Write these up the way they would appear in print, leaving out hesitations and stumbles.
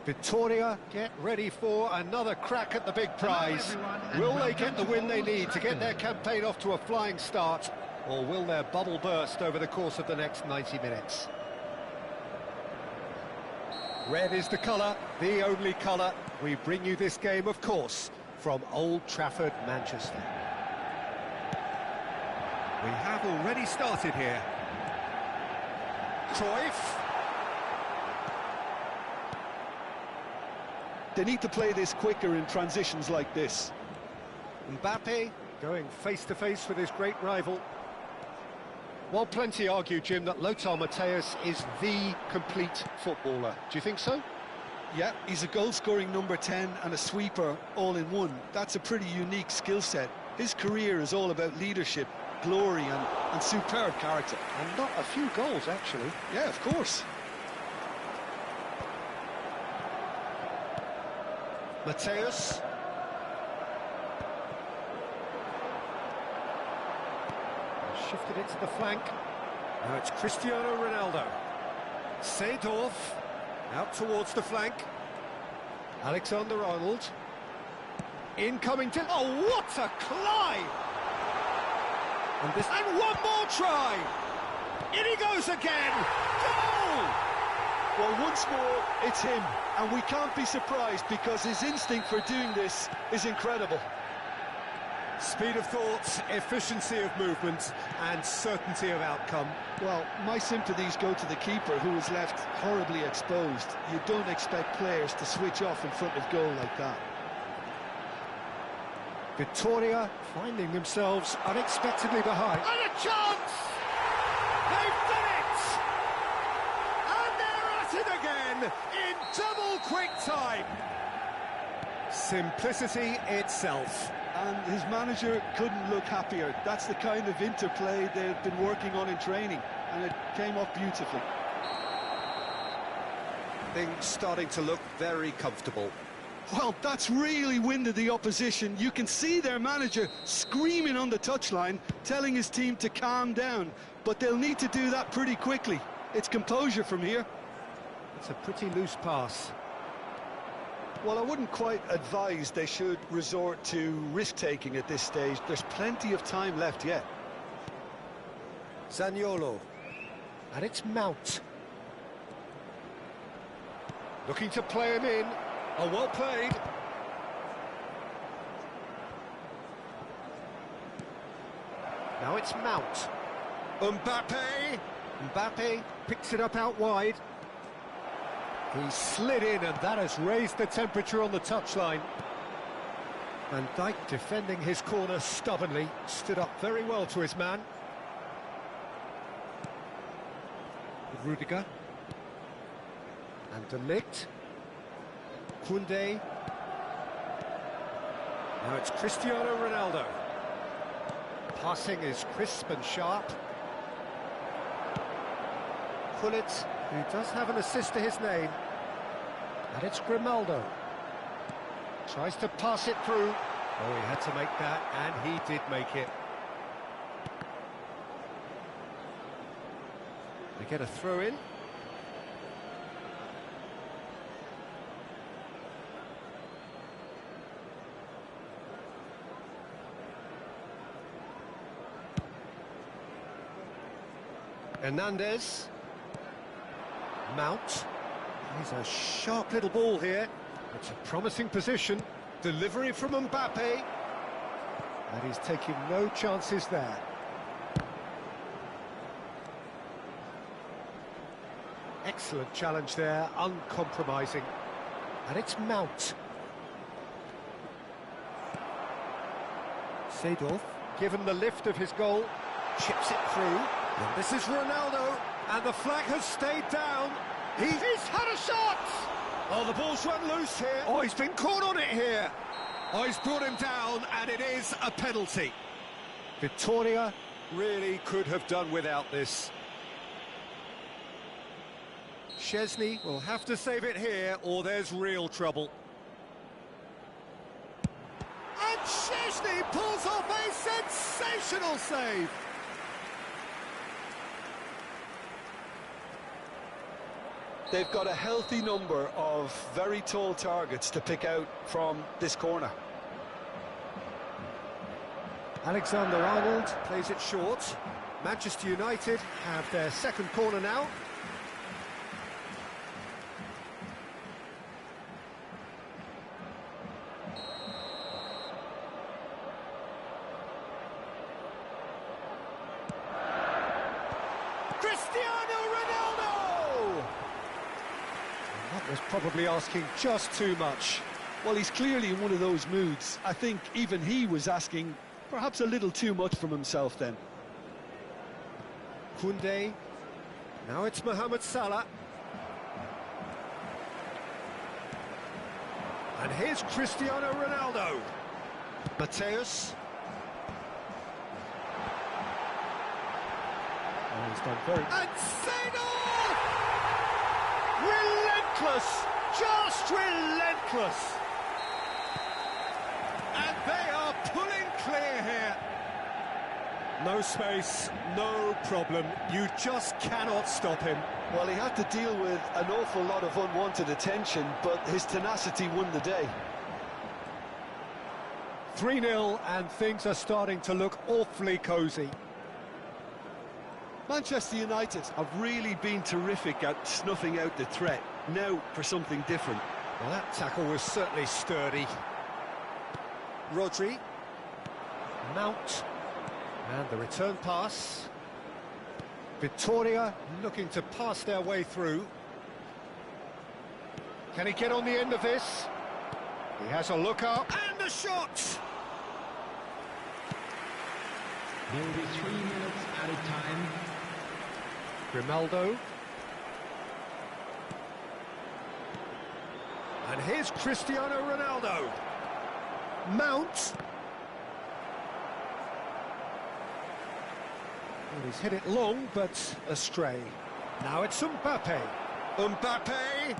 Victoria get ready for another crack at the big prize. Will they get the win they need to get their campaign off to a flying start, or will their bubble burst over the course of the next 90 minutes? Red is the colour, the only colour. We bring you this game, of course, from Old Trafford, Manchester. We have already started here. Cruyff. They need to play this quicker in transitions like this. Mbappe going face-to-face with his great rival. Well, plenty argue, Jim, that Lothar Matthäus is the complete footballer. Do you think so? Yeah, he's a goal-scoring number 10 and a sweeper all in one. That's a pretty unique skill set. His career is all about leadership, glory and superb character. And not a few goals, actually. Yeah, of course. Matthäus. Shifted it to the flank. Now it's Cristiano Ronaldo. Seedorf out towards the flank. Alexander-Arnold. Incoming to... Oh, what a climb! And one more try! In he goes again! Goal! Well, once more, it's him, and we can't be surprised because his instinct for doing this is incredible. Speed of thought, efficiency of movement, and certainty of outcome. Well, my sympathies go to the keeper, who was left horribly exposed. You don't expect players to switch off in front of goal like that. Victoria finding themselves unexpectedly behind. And a chance! They've done it! And they're at it again in double quick time. Simplicity itself. And his manager couldn't look happier. That's the kind of interplay they've been working on in training, and it came off beautifully. Things starting to look very comfortable. Well, that's really winded the opposition. You can see their manager screaming on the touchline, telling his team to calm down. But they'll need to do that pretty quickly. It's composure from here. It's a pretty loose pass. Well, I wouldn't quite advise they should resort to risk-taking at this stage. There's plenty of time left yet. Zaniolo. And it's Mount. Looking to play him in. Oh, well played. Now it's Mount. Mbappe. Mbappe picks it up out wide. He slid in, and that has raised the temperature on the touchline. Van Dijk defending his corner stubbornly, stood up very well to his man. Rudiger. And De Ligt. Koundé. Now it's Cristiano Ronaldo. Passing is crisp and sharp. Gullit, who does have an assist to his name. And it's Grimaldo. Tries to pass it through. Oh, he had to make that, and he did make it. They get a throw in. Hernandez. Mount. He's a sharp little ball here. It's a promising position. Delivery from Mbappe. And he's taking no chances there. Excellent challenge there, uncompromising. And it's Mount. Seedorf, given the lift of his goal, chips it through. And this is Ronaldo, and the flag has stayed down. He's had a shot! Oh, the ball's run loose here. Oh, he's been caught on it here. Oh, he's brought him down, and it is a penalty. Victoria really could have done without this. Szczesny will have to save it here, or there's real trouble. And Szczesny pulls off a sensational save. They've got a healthy number of very tall targets to pick out from this corner. Alexander-Arnold plays it short. Manchester United have their second corner now. Cristiano Ronaldo! And that was probably asking just too much. Well, he's clearly in one of those moods. I think even he was asking perhaps a little too much from himself then. Koundé. Now it's Mohamed Salah. And here's Cristiano Ronaldo. Mateus. Oh, he's done very... And Seydou! Relentless! Just relentless! And they are pulling clear here. No space, no problem. You just cannot stop him. Well, he had to deal with an awful lot of unwanted attention, but his tenacity won the day. 3-0, and things are starting to look awfully cosy. Manchester United have really been terrific at snuffing out the threat. Now for something different. Well, that tackle was certainly sturdy. Rodri. Mount. And the return pass. Victoria looking to pass their way through. Can he get on the end of this? He has a look up. And a shot! There will be 3 minutes added time. Grimaldo. And here's Cristiano Ronaldo. Mount. Well, he's hit it long, but astray. Now it's Mbappe. Mbappe.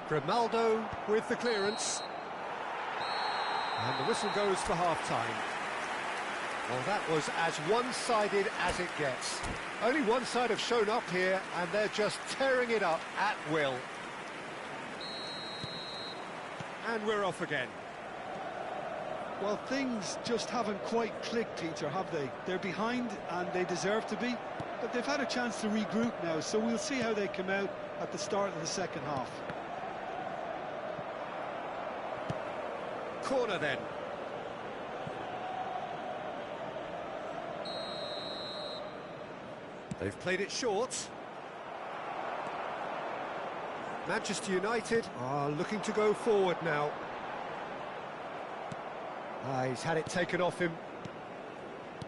Grimaldo with the clearance. And the whistle goes for half-time. Well, that was as one-sided as it gets. Only one side have shown up here, and they're just tearing it up at will. And we're off again. Well, things just haven't quite clicked, Peter, have they? They're behind, and they deserve to be, but they've had a chance to regroup now, so we'll see how they come out at the start of the second half. Corner then. They've played it short. Manchester United are looking to go forward now. He's had it taken off him.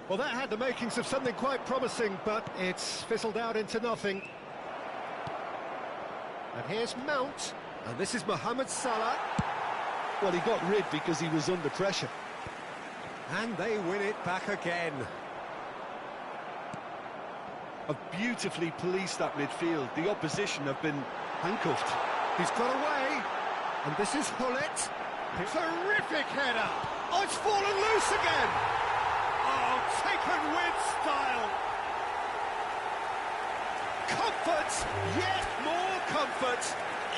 Well, that had the makings of something quite promising, but it's fizzled out into nothing. And here's Mount, and this is Mohamed Salah. Well, he got rid because he was under pressure. And they win it back again. Have beautifully policed that midfield. The opposition have been handcuffed. He's got away, and this is Hullet. Terrific header. Oh, it's fallen loose again. Oh, taken with style. Comfort, yet more comfort,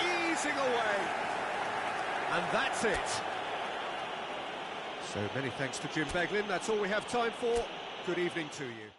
easing away. And that's it. So many thanks to Jim Beglin. That's all we have time for. Good evening to you.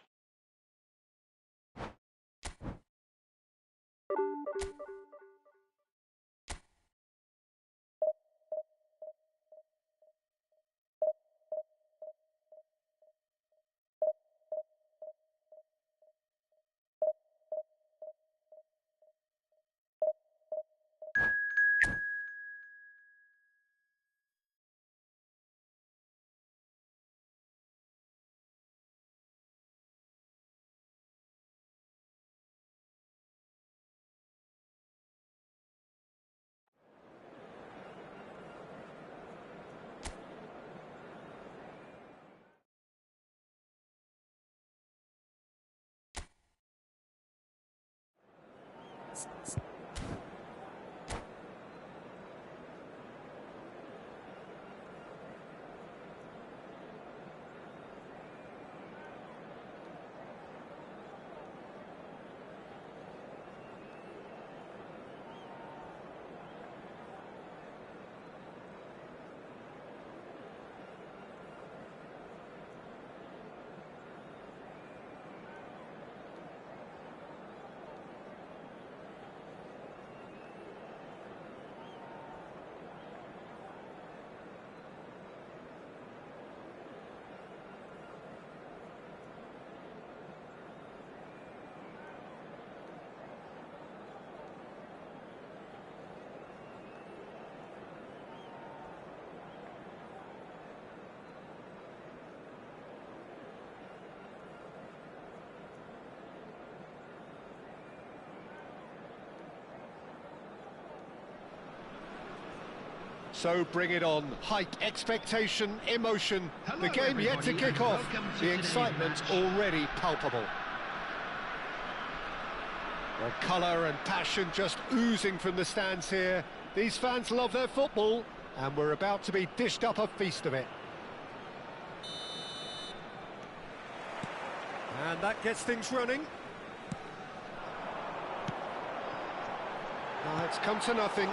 So bring it on. Hype, expectation, emotion. Hello, The game yet to everybody, kick and off. welcome to The today's excitement match. already palpable. Well, colour and passion just oozing from the stands here. These fans love their football, and we're about to be dished up a feast of it. And that gets things running. It's come to nothing.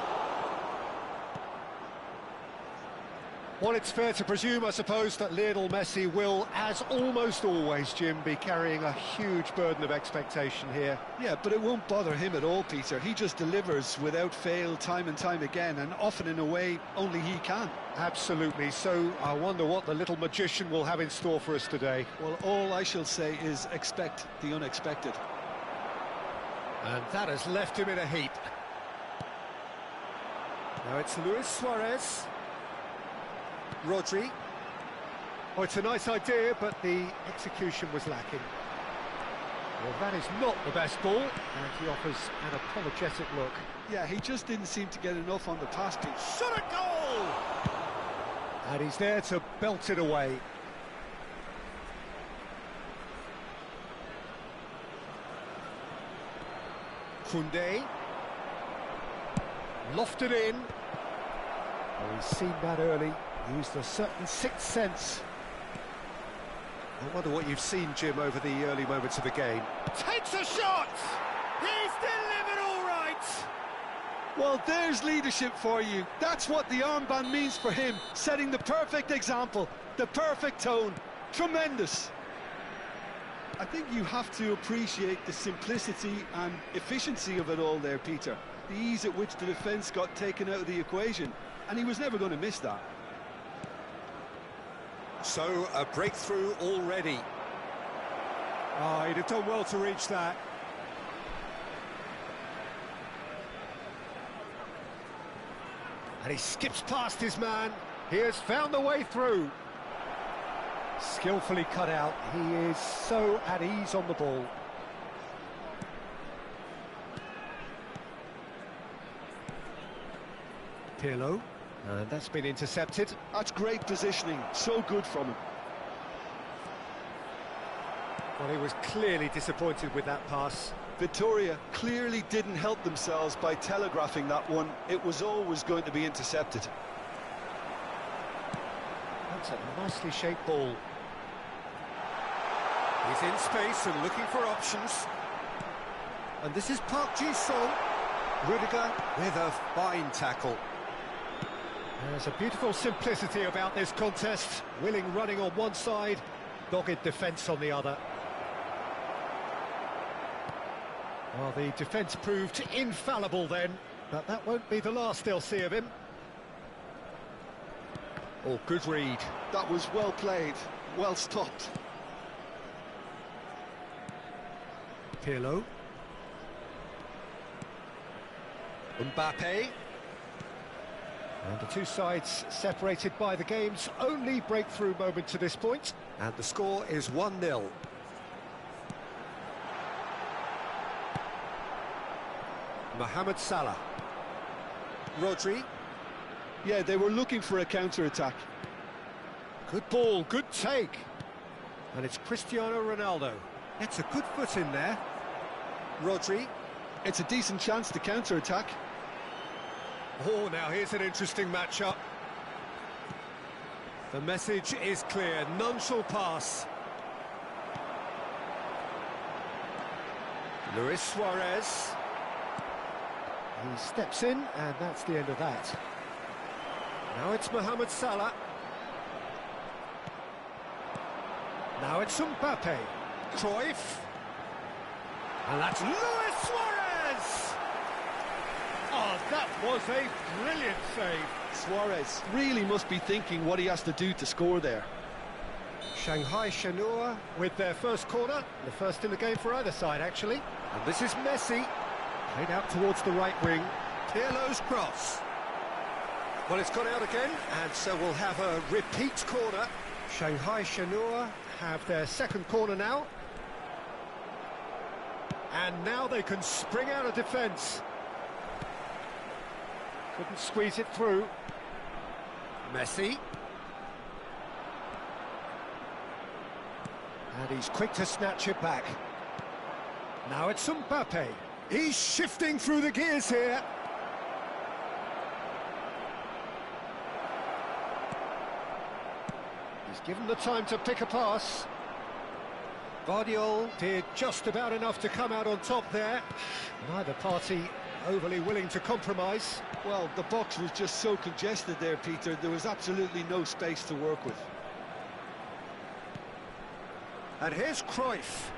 Well, it's fair to presume, I suppose, that Lionel Messi will, as almost always, Jim, be carrying a huge burden of expectation here. Yeah, but it won't bother him at all, Peter. He just delivers without fail time and time again, and often in a way only he can. Absolutely. So I wonder what the little magician will have in store for us today. Well, all I shall say is expect the unexpected. And that has left him in a heap. Now it's Luis Suarez. Rodri. Oh, it's a nice idea, but the execution was lacking. Well, that is not the best ball, and he offers an apologetic look. Yeah, he just didn't seem to get enough on the pass, Pete. Shot a goal! And he's there to belt it away. Koundé. Lofted in. Oh, he's seen that early. Used a certain sixth sense. I wonder what you've seen, Jim, over the early moments of the game. Takes a shot! He's delivered all right! Well, there's leadership for you. That's what the armband means for him, setting the perfect example, the perfect tone. Tremendous. I think you have to appreciate the simplicity and efficiency of it all there, Peter. The ease at which the defence got taken out of the equation, and he was never going to miss that. So, a breakthrough already. Oh, he'd have done well to reach that. And he skips past his man. He has found the way through. Skillfully cut out. He is so at ease on the ball. Pirlo. And that's been intercepted. That's great positioning, so good from him. Well, he was clearly disappointed with that pass. Victoria clearly didn't help themselves by telegraphing that one. It was always going to be intercepted. That's a nicely shaped ball. He's in space and looking for options. And this is Park Ji-sung. Rudiger with a fine tackle. There's a beautiful simplicity about this contest. Willing running on one side, dogged defence on the other. Well, the defence proved infallible then, but that won't be the last they'll see of him. Oh, good read. That was well played, well stopped. Pirlo. Mbappe. And the two sides separated by the game's only breakthrough moment to this point. And the score is 1-0. Mohamed Salah. Rodri. Yeah, they were looking for a counter-attack. Good ball, good take. And it's Cristiano Ronaldo. Gets a good foot in there. Rodri. It's a decent chance to counter-attack. Oh, now here's an interesting matchup. The message is clear, none shall pass. Luis Suarez. He steps in, and that's the end of that. Now it's Mohamed Salah. Now it's Mbappe. Cruyff. And that's Luis Suarez! Oh, that was a brilliant save. Suarez really must be thinking what he has to do to score there. Shanghai Shenhua with their first corner, the first in the game for either side, actually. And this is Messi, played out towards the right wing. Pirlo's cross. Well, it's gone out again, and so we'll have a repeat corner. Shanghai Shenhua have their second corner now. And now they can spring out of defence. Couldn't squeeze it through. Messi. And he's quick to snatch it back. Now it's Mbappe. He's shifting through the gears here. He's given the time to pick a pass. Guardiola did just about enough to come out on top there. Neither party overly willing to compromise. Well, the box was just so congested there, Peter. There was absolutely no space to work with. And here's Cruyff.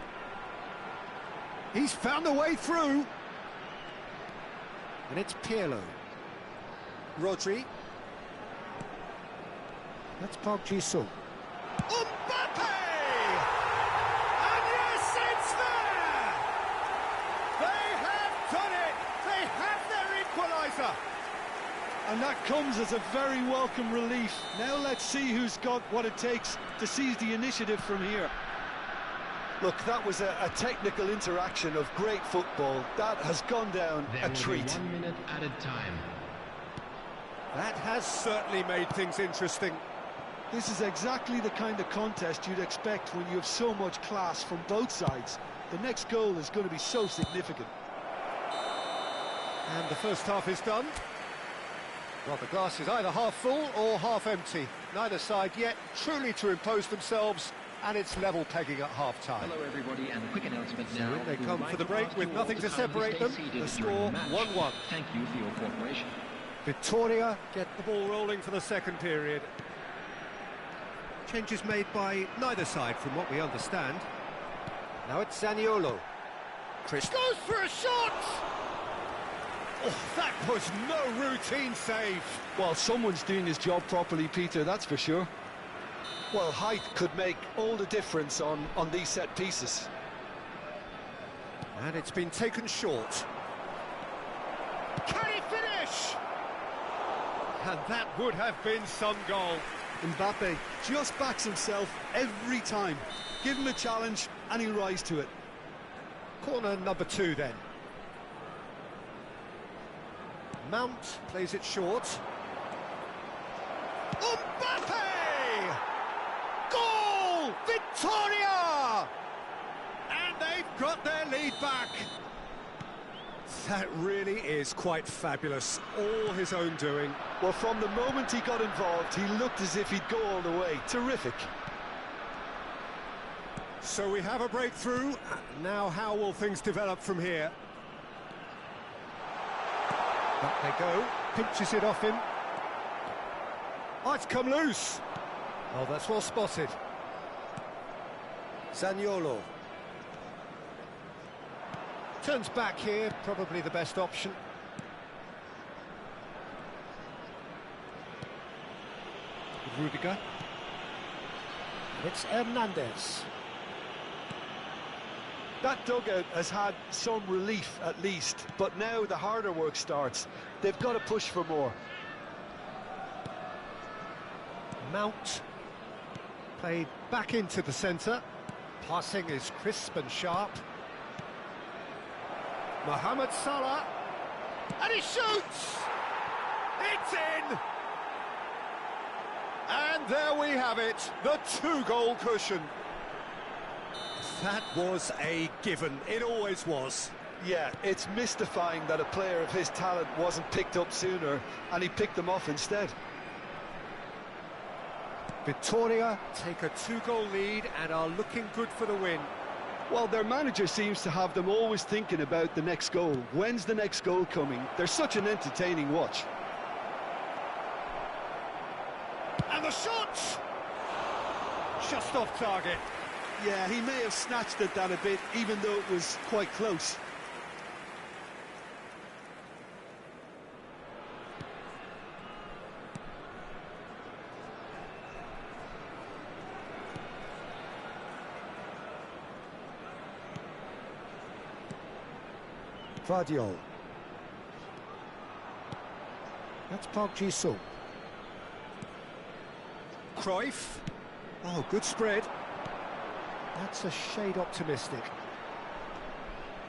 He's found a way through. And it's Pirlo. Rodri. That's Park Ji-sung. Mbappe! And yes, it's there! They have done it! They have their equaliser! And that comes as a very welcome relief. Now let's see who's got what it takes to seize the initiative from here. Look, that was a technical interaction of great football. That has gone down a treat. 1 minute added time. That has certainly made things interesting. This is exactly the kind of contest you'd expect when you have so much class from both sides. The next goal is going to be so significant. And the first half is done. Well, the glass is either half full or half empty. Neither side yet truly to impose themselves, and it's level pegging at half-time. Hello everybody, and a quick announcement now. So they come for the break with nothing to separate them. The score 1-1. Thank you for your cooperation. Victoria get the ball rolling for the second period. Changes made by neither side from what we understand. Now it's Zaniolo. Chris goes for a shot! Oh, that was no routine save. Well, someone's doing his job properly, Peter, that's for sure. Well, height could make all the difference on these set pieces. And it's been taken short. Can he finish? And that would have been some goal. Mbappe just backs himself every time. Give him a challenge and he'll rise to it. Corner number 2 then. Mount plays it short. Mbappe! Goal! Victoria! And they've got their lead back. That really is quite fabulous. All his own doing. Well, from the moment he got involved, he looked as if he'd go all the way. Terrific. So we have a breakthrough. Now how will things develop from here? Back they go. Pinches it off him. Oh, it's come loose. Oh, that's well spotted. Zaniolo. Turns back here, probably the best option. Rudiger. It's Hernandez. That dugout has had some relief at least, but now the harder work starts. They've got to push for more. Mount played back into the centre. Passing is crisp and sharp. Mohamed Salah, and he shoots! It's in! And there we have it, the 2-goal cushion. That was a given, it always was. Yeah, it's mystifying that a player of his talent wasn't picked up sooner, and he picked them off instead. Victoria take a 2-goal lead and are looking good for the win. Well, their manager seems to have them always thinking about the next goal. When's the next goal coming? They're such an entertaining watch. And the shot! Just off target. Yeah, he may have snatched at that a bit, even though it was quite close. Vardiol. That's Park Ji-sung. Cruyff. Oh, good spread. That's a shade optimistic.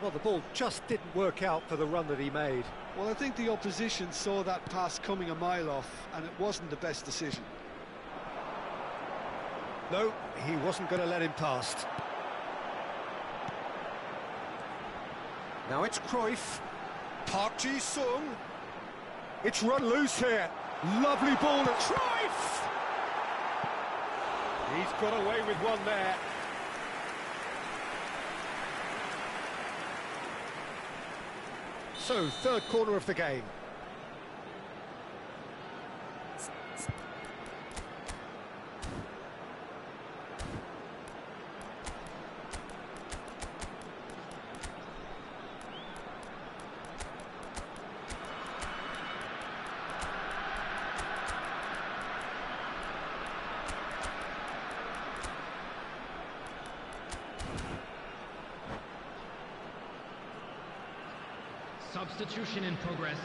Well, the ball just didn't work out for the run that he made. Well, I think the opposition saw that pass coming a mile off, and it wasn't the best decision. No, he wasn't going to let him past. Now it's Cruyff. Park Ji-sung. It's run loose here. Lovely ball to Cruyff. He's got away with one there. So, third corner of the game. Substitution in progress.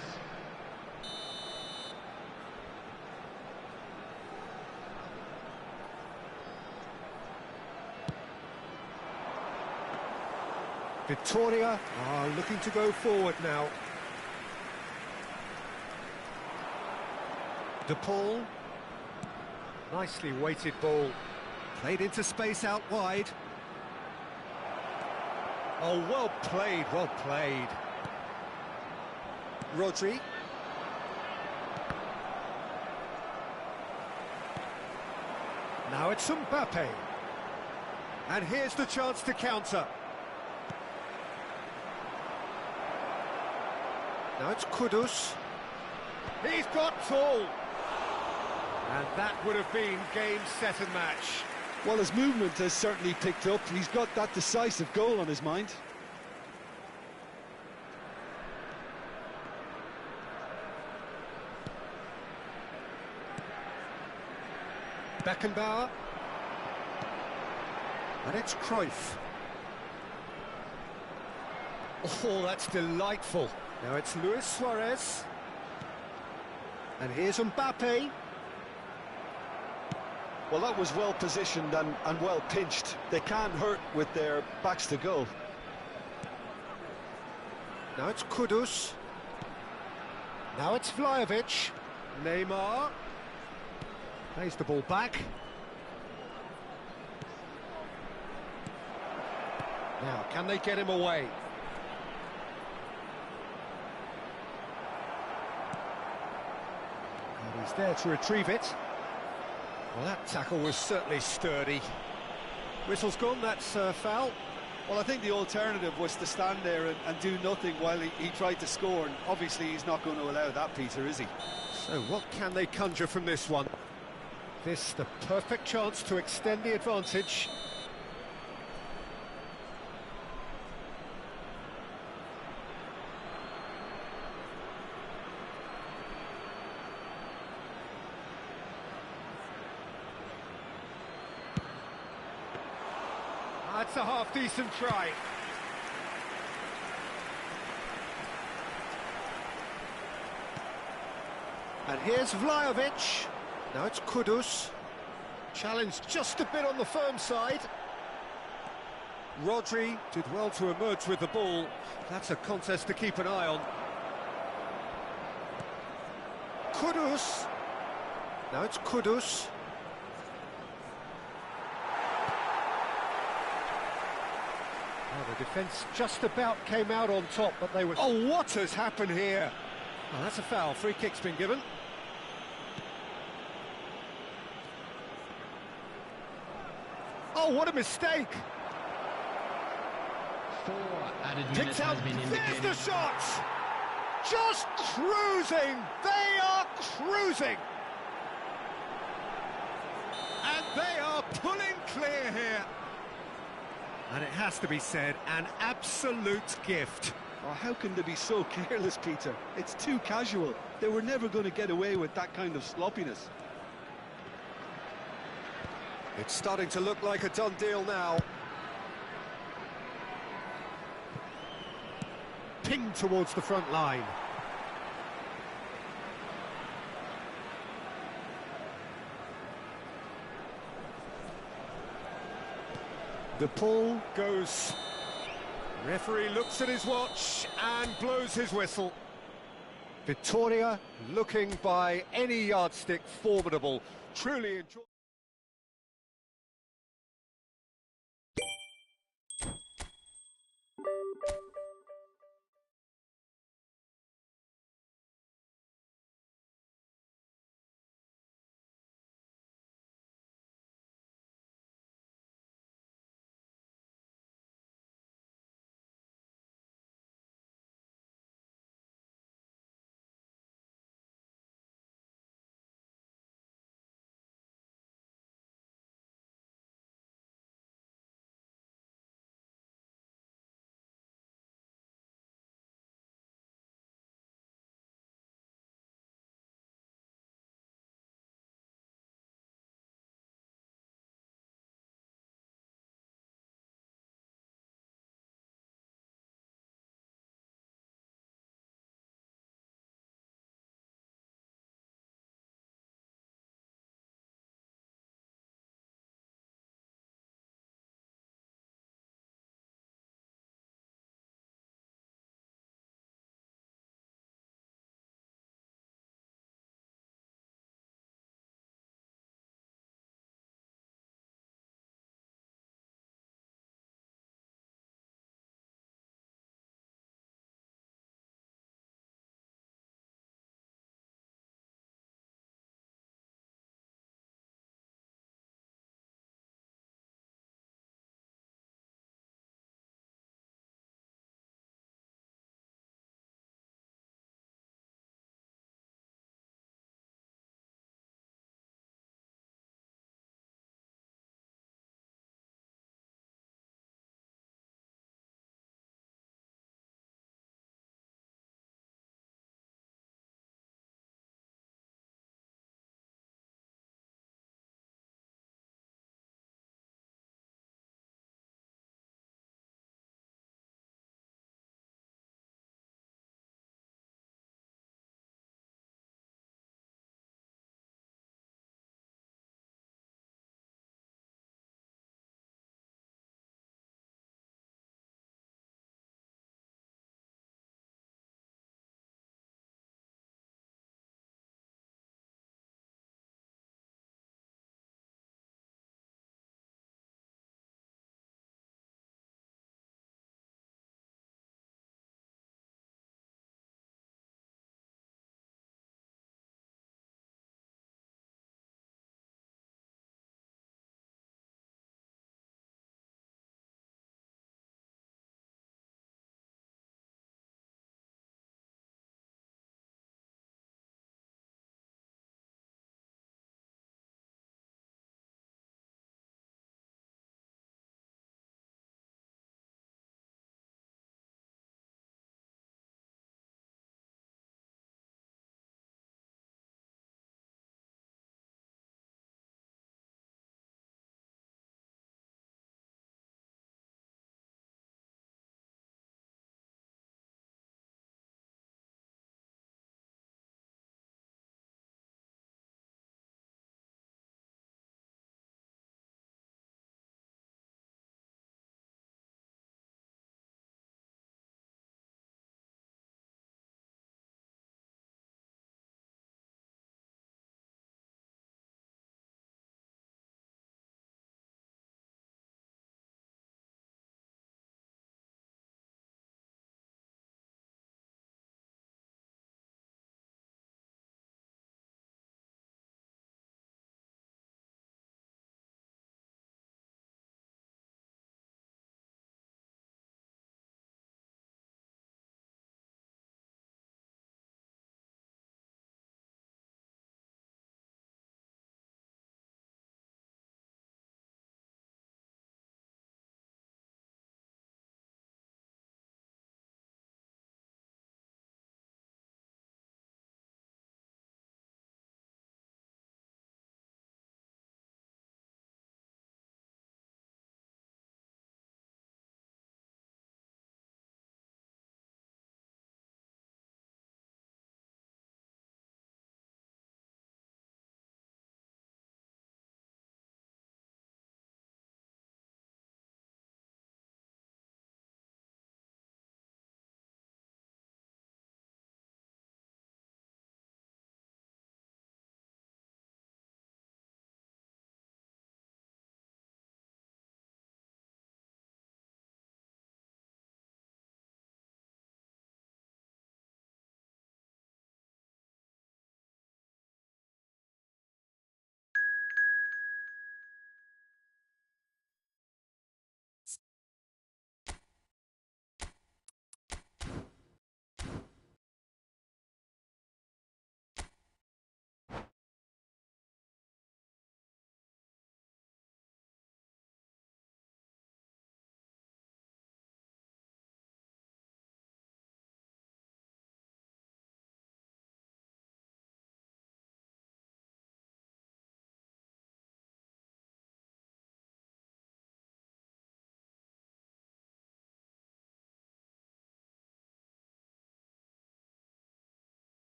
Victoria are looking to go forward now. De Paul. Nicely weighted ball. Played into space out wide. Oh, well played, well played. Rodri. Now it's Mbappe. And here's the chance to counter. Now it's Kudus. He's got tall. And that would have been game, set and match. Well, his movement has certainly picked up. He's got that decisive goal on his mind. Beckenbauer. And it's Cruyff. Oh, that's delightful. Now it's Luis Suarez. And here's Mbappe. Well, that was well positioned and well pinched. They can't hurt with their backs to goal. Now it's Kudus. Now it's Vlahovic. Neymar. Plays the ball back. Now, can they get him away? And he's there to retrieve it. Well, that tackle was certainly sturdy. Whistle's gone, that's foul. Well, I think the alternative was to stand there and do nothing while he tried to score, and obviously he's not going to allow that, Peter, is he? So what can they conjure from this one? This the perfect chance to extend the advantage. That's a half-decent try. And here's Vlahovic. Now it's Kudus. Challenged just a bit on the firm side. Rodri did well to emerge with the ball. That's a contest to keep an eye on. Kudus. Now it's Kudus. Oh, The defence just about came out on top, but they were... Oh, what has happened here? Well, that's a foul. Free kick's been given. Oh, what a mistake! 4 added minutes Picks out, has been there's indicated. the shots! Just cruising! They are cruising! And they are pulling clear here. And it has to be said, an absolute gift. Oh, how can they be so careless, Peter? It's too casual. They were never going to get away with that kind of sloppiness. It's starting to look like a done deal now. Pinged towards the front line. The pull goes. Referee looks at his watch and blows his whistle. Victoria, looking by any yardstick, formidable. Truly enjoy.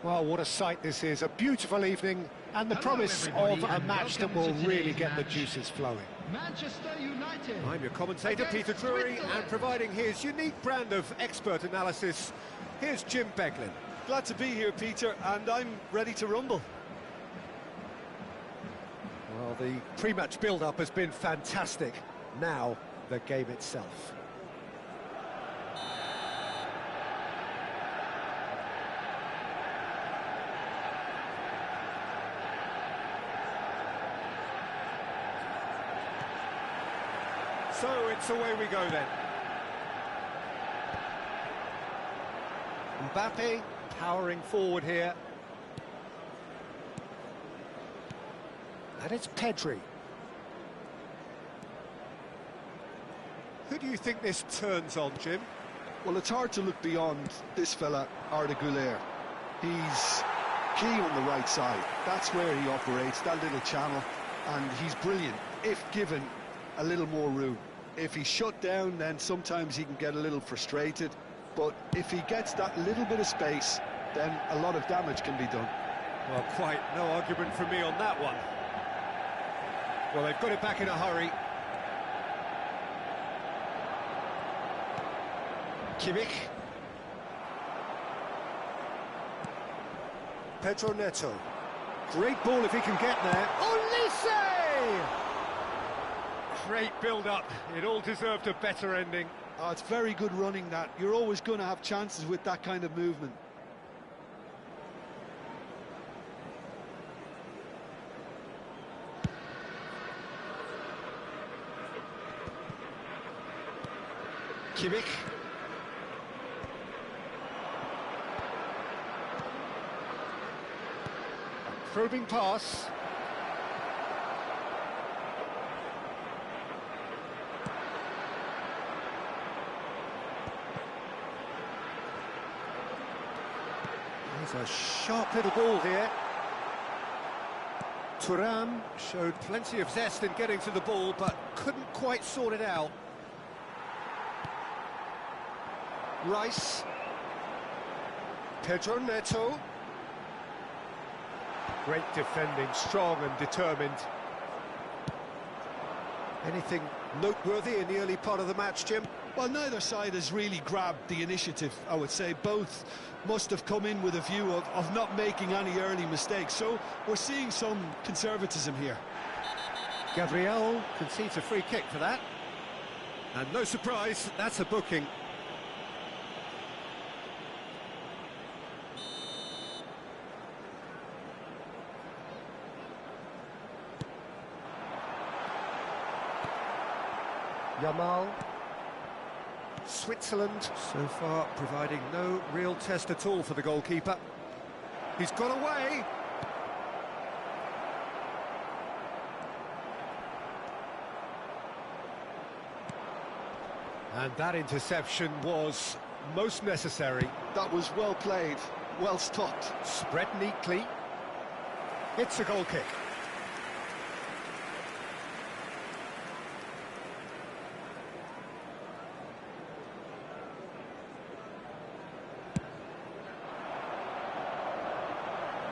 Well, what a sight this is. A beautiful evening and the promise of a match that will really get the juices flowing. Manchester United. I'm your commentator, Peter Drury, and providing his unique brand of expert analysis, here's Jim Beglin. Glad to be here, Peter, and I'm ready to rumble. Well, the pre-match build-up has been fantastic. Now, the game itself. So it's away we go then. Mbappe powering forward here. And it's Pedri. Who do you think this turns on, Jim? Well, it's hard to look beyond this fella, RK11. He's key on the right side. That's where he operates, that little channel, and he's brilliant if given a little more room. If he's shut down, then sometimes he can get a little frustrated, but if he gets that little bit of space, then a lot of damage can be done. Well, quite no argument from me on that one. Well, they've got it back in a hurry. Kimmich. Pedro Neto. Great ball if he can get there. Olise! Great build-up. It all deserved a better ending. Oh, it's very good running, that. You're always going to have chances with that kind of movement. Kimmich. Probing pass. There's a sharp little ball here. Thuram showed plenty of zest in getting to the ball, but couldn't quite sort it out. Rice. Pedro Neto. Great defending, strong and determined. Anything noteworthy in the early part of the match, Jim? Well, neither side has really grabbed the initiative, I would say. Both must have come in with a view of not making any early mistakes. So we're seeing some conservatism here. Gabriel concedes a free kick for that. And no surprise, that's a booking. Yamal. Switzerland so far providing no real test at all for the goalkeeper. He's got away. And that interception was most necessary. That was well played, well stopped. Spread neatly. It's a goal kick.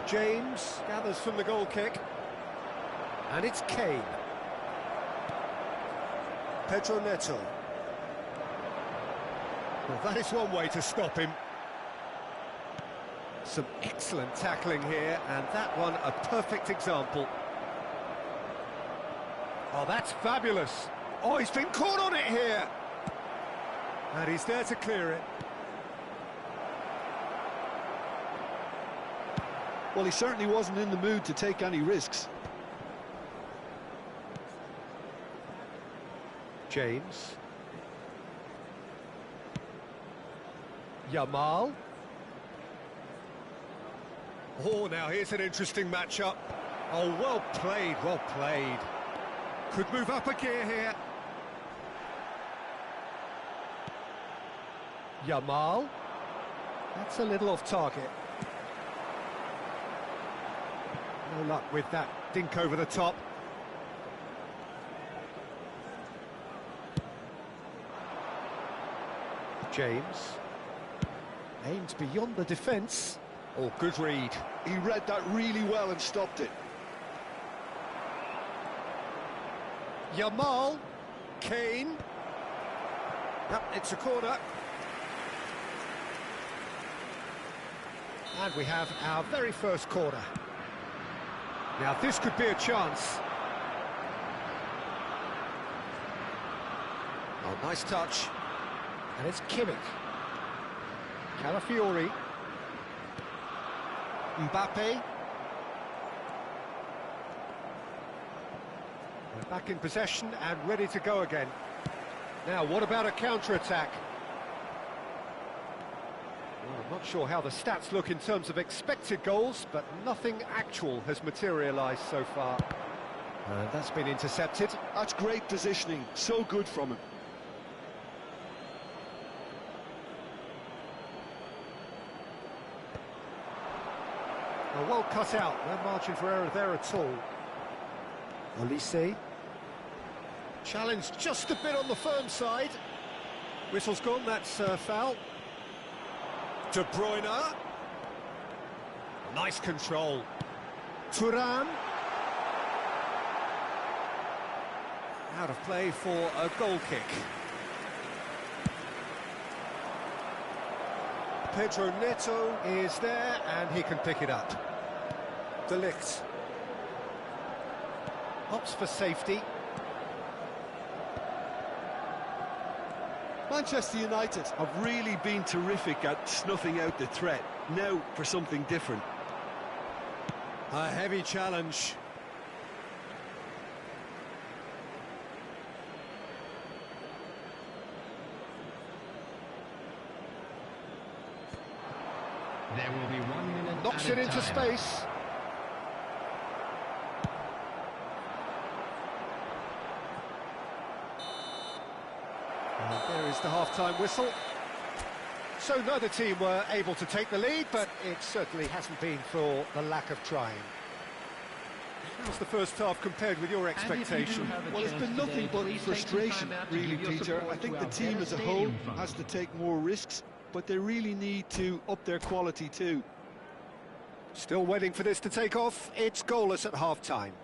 James gathers from the goal kick. And it's Kane. Pedro Neto. Well, that is one way to stop him. Some excellent tackling here, and that one a perfect example. Oh, that's fabulous. Oh, he's been caught on it here. And he's there to clear it. Well, he certainly wasn't in the mood to take any risks. James. Yamal. Oh, now here's an interesting matchup. Oh, well played, well played. Could move up a gear here. Yamal. That's a little off target. No luck with that dink over the top. James. Aimed beyond the defence. Oh, good read. He read that really well and stopped it. Yamal. Kane. Yep, it's a corner. And we have our very first corner. Now, this could be a chance. Oh, nice touch. And it's Kimmich. Calafiori. Mbappe. We're back in possession and ready to go again. Now, what about a counter-attack? Well, I'm not sure how the stats look in terms of expected goals, but nothing actual has materialised so far. And that's been intercepted. That's great positioning, so good from him. Well cut out, no margin for error there at all. Olise. Challenged just a bit on the firm side. Whistle's gone, that's foul. De Bruyne. Nice control. Thuram. Out of play for a goal kick. Pedro Neto is there, and he can pick it up. De Ligt. Opts for safety. Manchester United have really been terrific at snuffing out the threat. Now for something different. A heavy challenge. There will be 1 minute. Knocks it into space. And there is the half-time whistle. So neither team were able to take the lead, but it certainly hasn't been for the lack of trying. How's the first half compared with your expectation? Well, it's been nothing but frustration, really, Peter. I think the team as a whole has to take more risks, but they really need to up their quality too. Still waiting for this to take off. It's goalless at half-time.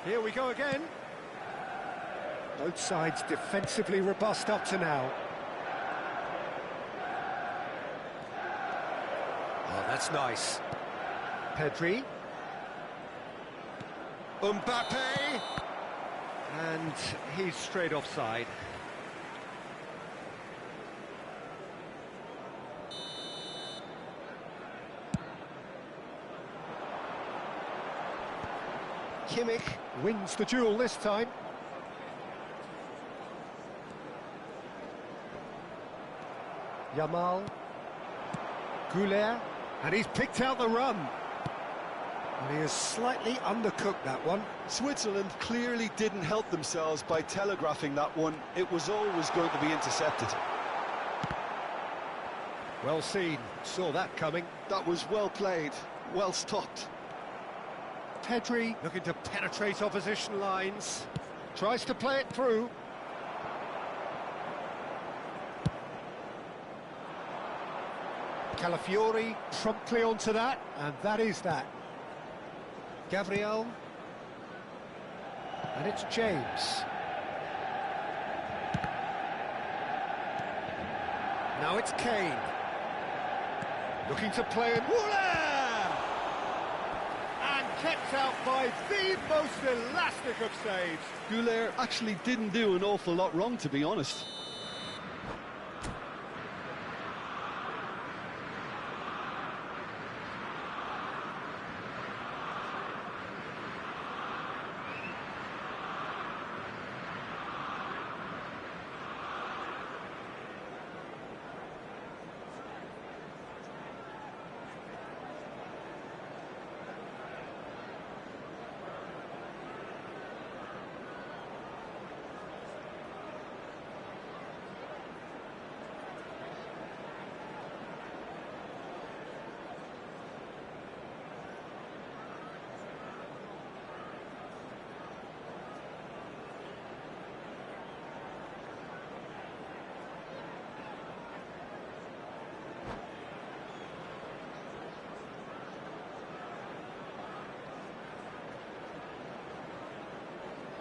Here we go again. Both sides defensively robust up to now. Oh, that's nice. Pedri. Mbappe. And he's straight offside. Kimmich wins the duel this time. Yamal. Goulet. And he's picked out the run. And he has slightly undercooked that one. Switzerland clearly didn't help themselves by telegraphing that one. It was always going to be intercepted. Well seen. Saw that coming. That was well played, well stopped. Pedri looking to penetrate opposition lines. Tries to play it through. Calafiori promptly onto that, and that is that. Gabriel. And it's James. Now it's Kane. Looking to play it. Kept out by the most elastic of saves. Goulet actually didn't do an awful lot wrong, to be honest.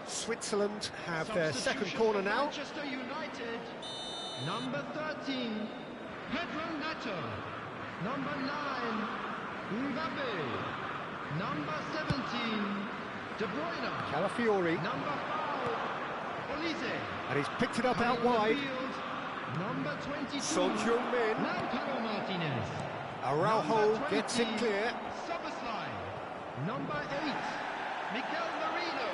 Switzerland have their second corner now. Manchester United, number 13, Pedro Neto. Number 9, Mbappe. Number 17, De Bruyne. Calafiori. Number 5, Olise. And he's picked it up out wide. Number 22, Son Heung-min. Lautaro Martinez. Araujo gets it clear. Soboslai. Number 8, Mikel Merino.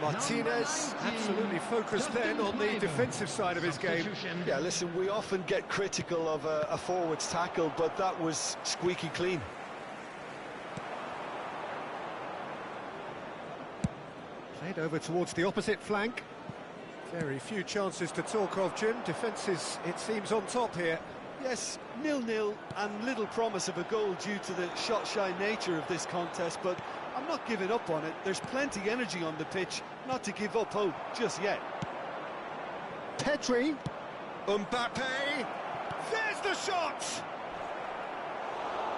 Martinez absolutely focused then on the defensive side of his game. Yeah, listen, we often get critical of a forward's tackle, but that was squeaky clean. Played over towards the opposite flank. Very few chances to talk of, Jim. Defence is, it seems, on top here. Yes, 0-0 and little promise of a goal due to the shot-shy nature of this contest, but I'm not giving up on it. There's plenty energy on the pitch, not to give up hope just yet. Pedri, Mbappe, there's the shot!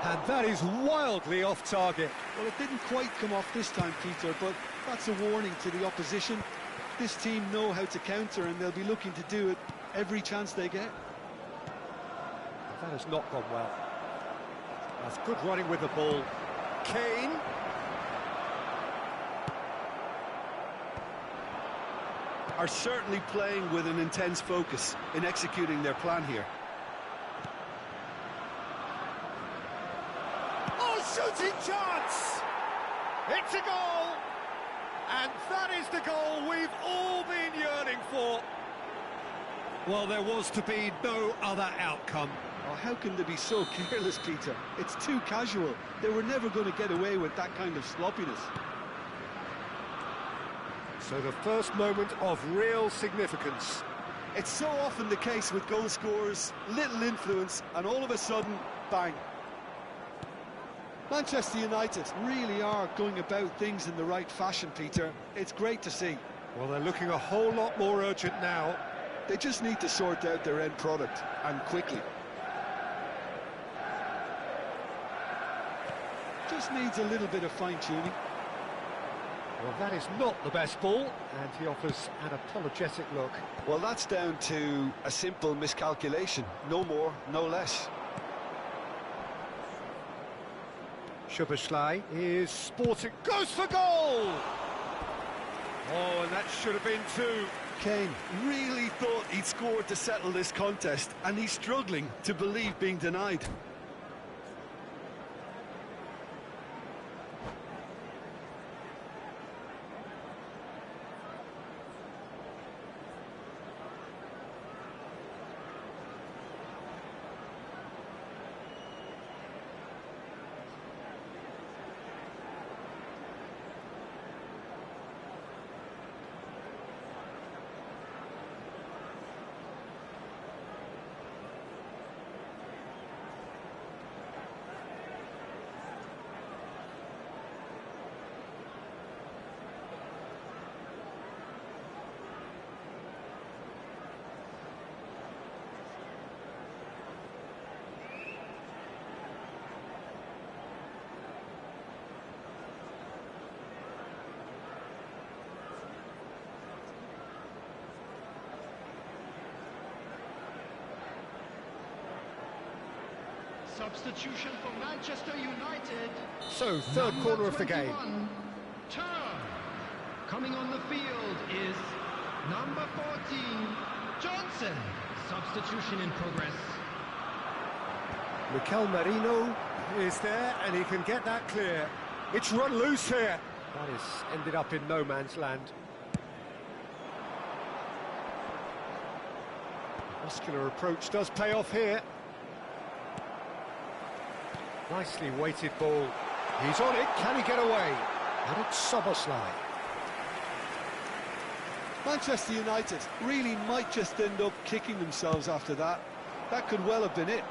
And that is wildly off target. Well, it didn't quite come off this time, Peter, but that's a warning to the opposition. This team know how to counter, and they'll be looking to do it every chance they get. That has not gone well. That's good running with the ball. Kane. Are certainly playing with an intense focus in executing their plan here. Oh, shooting chance! It's a goal! And that is the goal we've all been yearning for. Well, there was to be no other outcome. Oh, how can they be so careless, Peter? It's too casual. They were never going to get away with that kind of sloppiness. So the first moment of real significance. It's so often the case with goal scorers, little influence, and all of a sudden, bang. Manchester United really are going about things in the right fashion, Peter. It's great to see. Well, they're looking a whole lot more urgent now. They just need to sort out their end product, and quickly. Just needs a little bit of fine-tuning. Well, that is not the best ball, and he offers an apologetic look. Well, that's down to a simple miscalculation. No more, no less. Szoboszlai is sporting, goes for goal! Oh, and that should have been two. Kane really thought he'd scored to settle this contest, and he's struggling to believe being denied. Substitution for Manchester United. So, third corner of the game. Turn. Coming on the field is number 14, Johnson. Substitution in progress. Mikel Merino is there, and he can get that clear. It's run loose here. That is ended up in no man's land. Muscular approach does pay off here. Nicely weighted ball. He's on it. Can he get away? And it's Szoboszlai. Manchester United really might just end up kicking themselves after that. That could well have been it.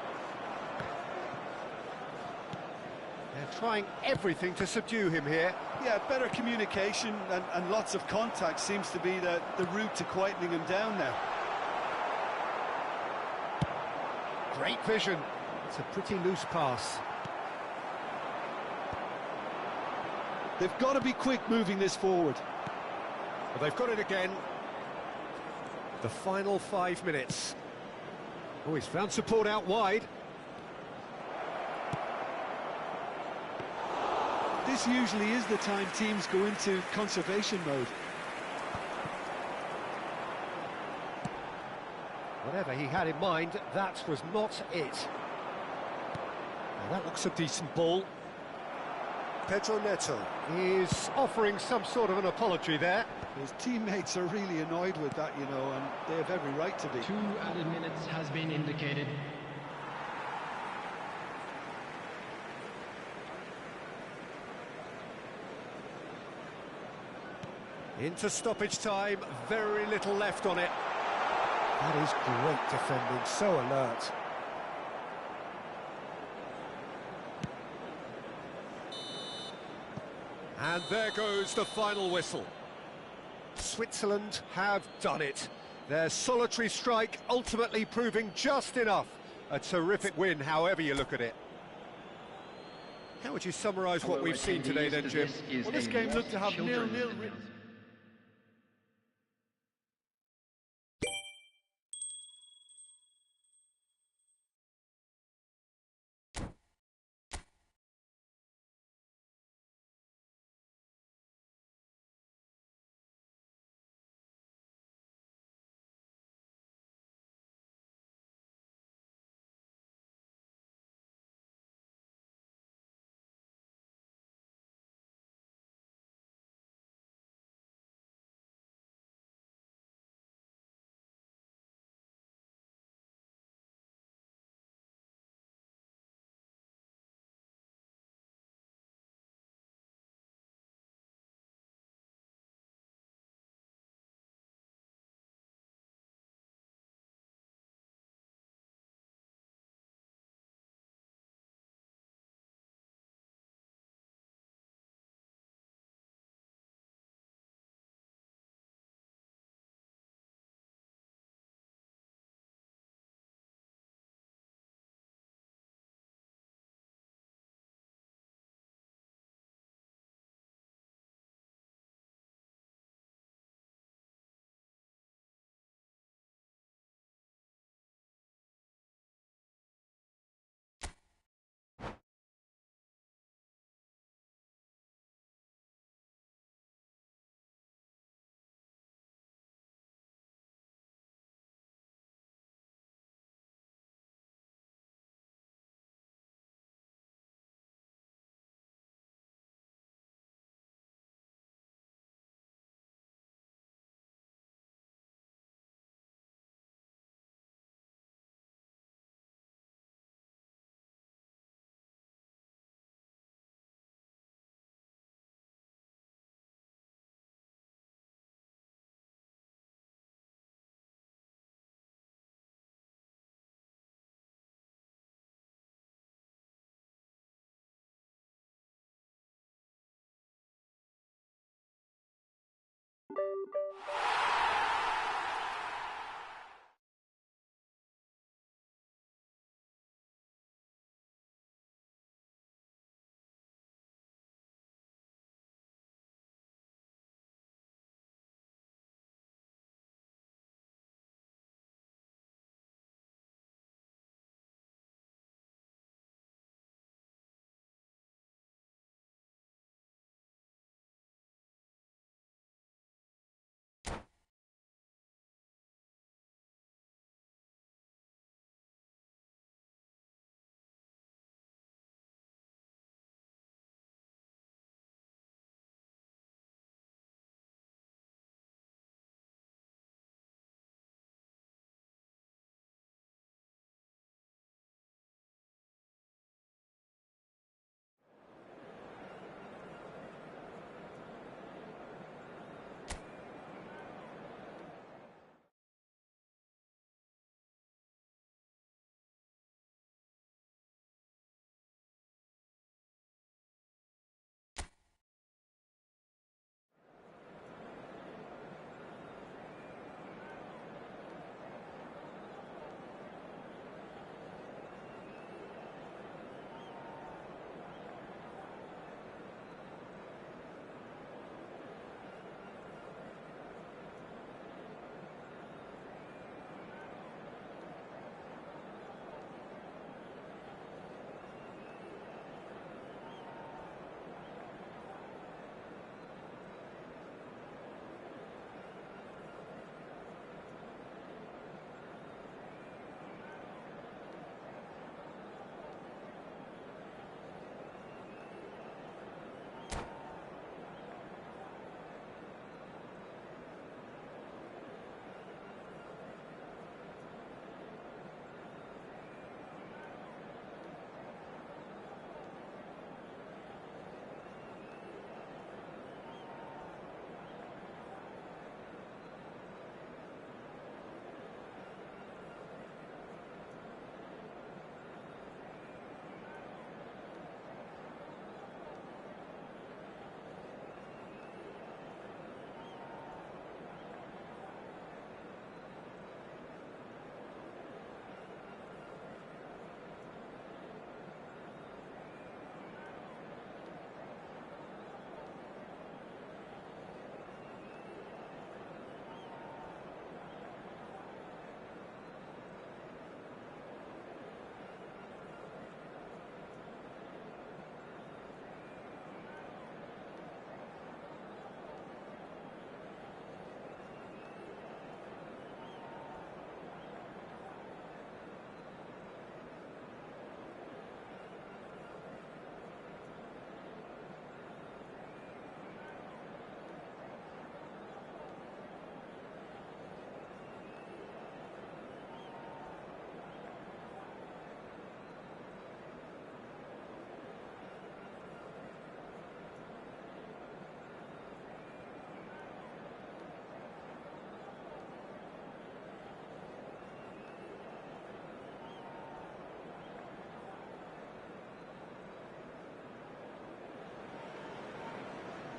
They're trying everything to subdue him here. Yeah, better communication and lots of contact seems to be the route to quietening him down now. Great vision. It's a pretty loose pass. They've got to be quick moving this forward. Well, they've got it again. The final 5 minutes. Oh, he's found support out wide. This usually is the time teams go into conservation mode. Whatever he had in mind, that was not it. Now, that looks a decent ball. Pedro Neto is offering some sort of an apology there. His teammates are really annoyed with that, you know, and they have every right to be. 2 added minutes has been indicated. Into stoppage time, very little left on it. That is great defending, so alert. And there goes the final whistle. Switzerland have done it. Their solitary strike ultimately proving just enough. A terrific win, however you look at it. How would you summarise what we've seen today then, Jim? Well, this game looked to have 0-0 written.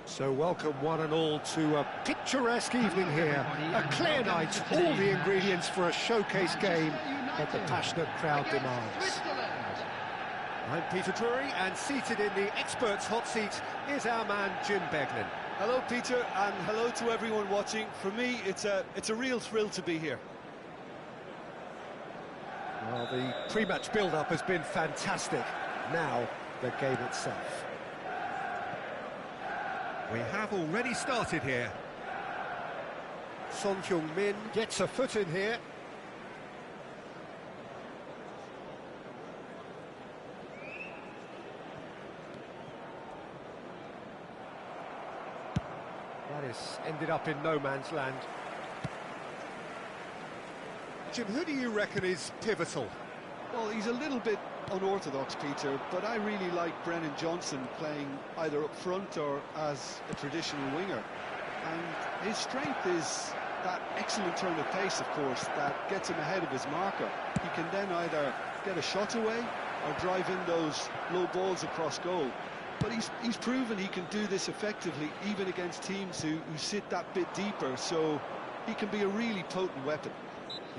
So welcome one and all to a picturesque evening here. A clear night, all the ingredients for a showcase game that the passionate crowd demands. I'm Peter Drury, and seated in the experts' hot seat is our man Jim Beglin. Hello, Peter, and hello to everyone watching. For me, it's a real thrill to be here. Well, the pre-match build-up has been fantastic. Now, the game itself. We have already started here. Son Heung-min gets a foot in here. That is ended up in no man's land. Jim, who do you reckon is pivotal? Well, he's a little bit unorthodox, Peter, but I really like Brennan Johnson playing either up front or as a traditional winger. And his strength is that excellent turn of pace, of course, that gets him ahead of his marker. He can then either get a shot away or drive in those low balls across goal. But he's proven he can do this effectively, even against teams who sit that bit deeper, so he can be a really potent weapon.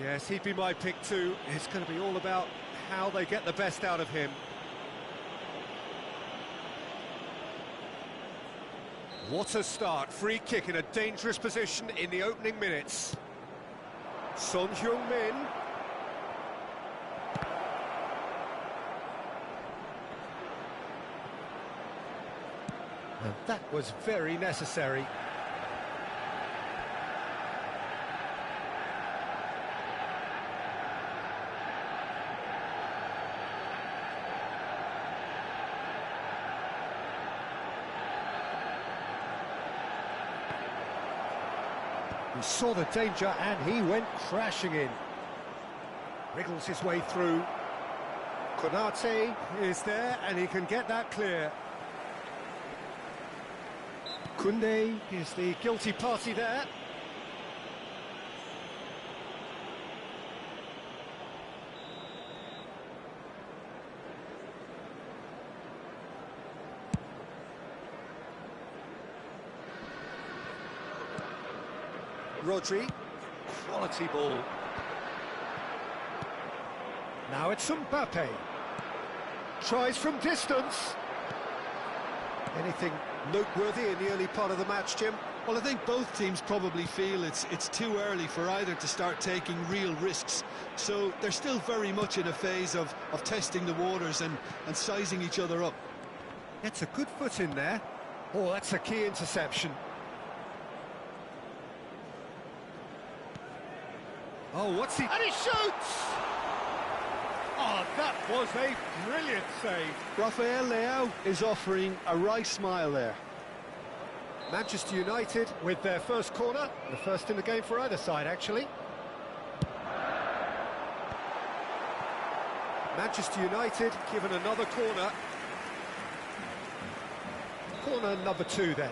Yes, he'd be my pick too. It's going to be all about how they get the best out of him. What a start. Free kick in a dangerous position in the opening minutes. Son Heung-min. And that was very necessary. He saw the danger and he went crashing in. Wriggles his way through. Konate is there and he can get that clear. Kunde is the guilty party there. Rodri, quality ball. Now it's Mbappe. Tries from distance. Anything noteworthy in the early part of the match, Jim? Well, I think both teams probably feel it's too early for either to start taking real risks. So they're still very much in a phase of testing the waters and sizing each other up. That's a good foot in there. Oh, that's a key interception. Oh, what's he... And he shoots! Oh, that was a brilliant save. Rafael Leao is offering a right smile there. Manchester United with their first corner. The first in the game for either side, actually. Manchester United given another corner. Corner number 2, then.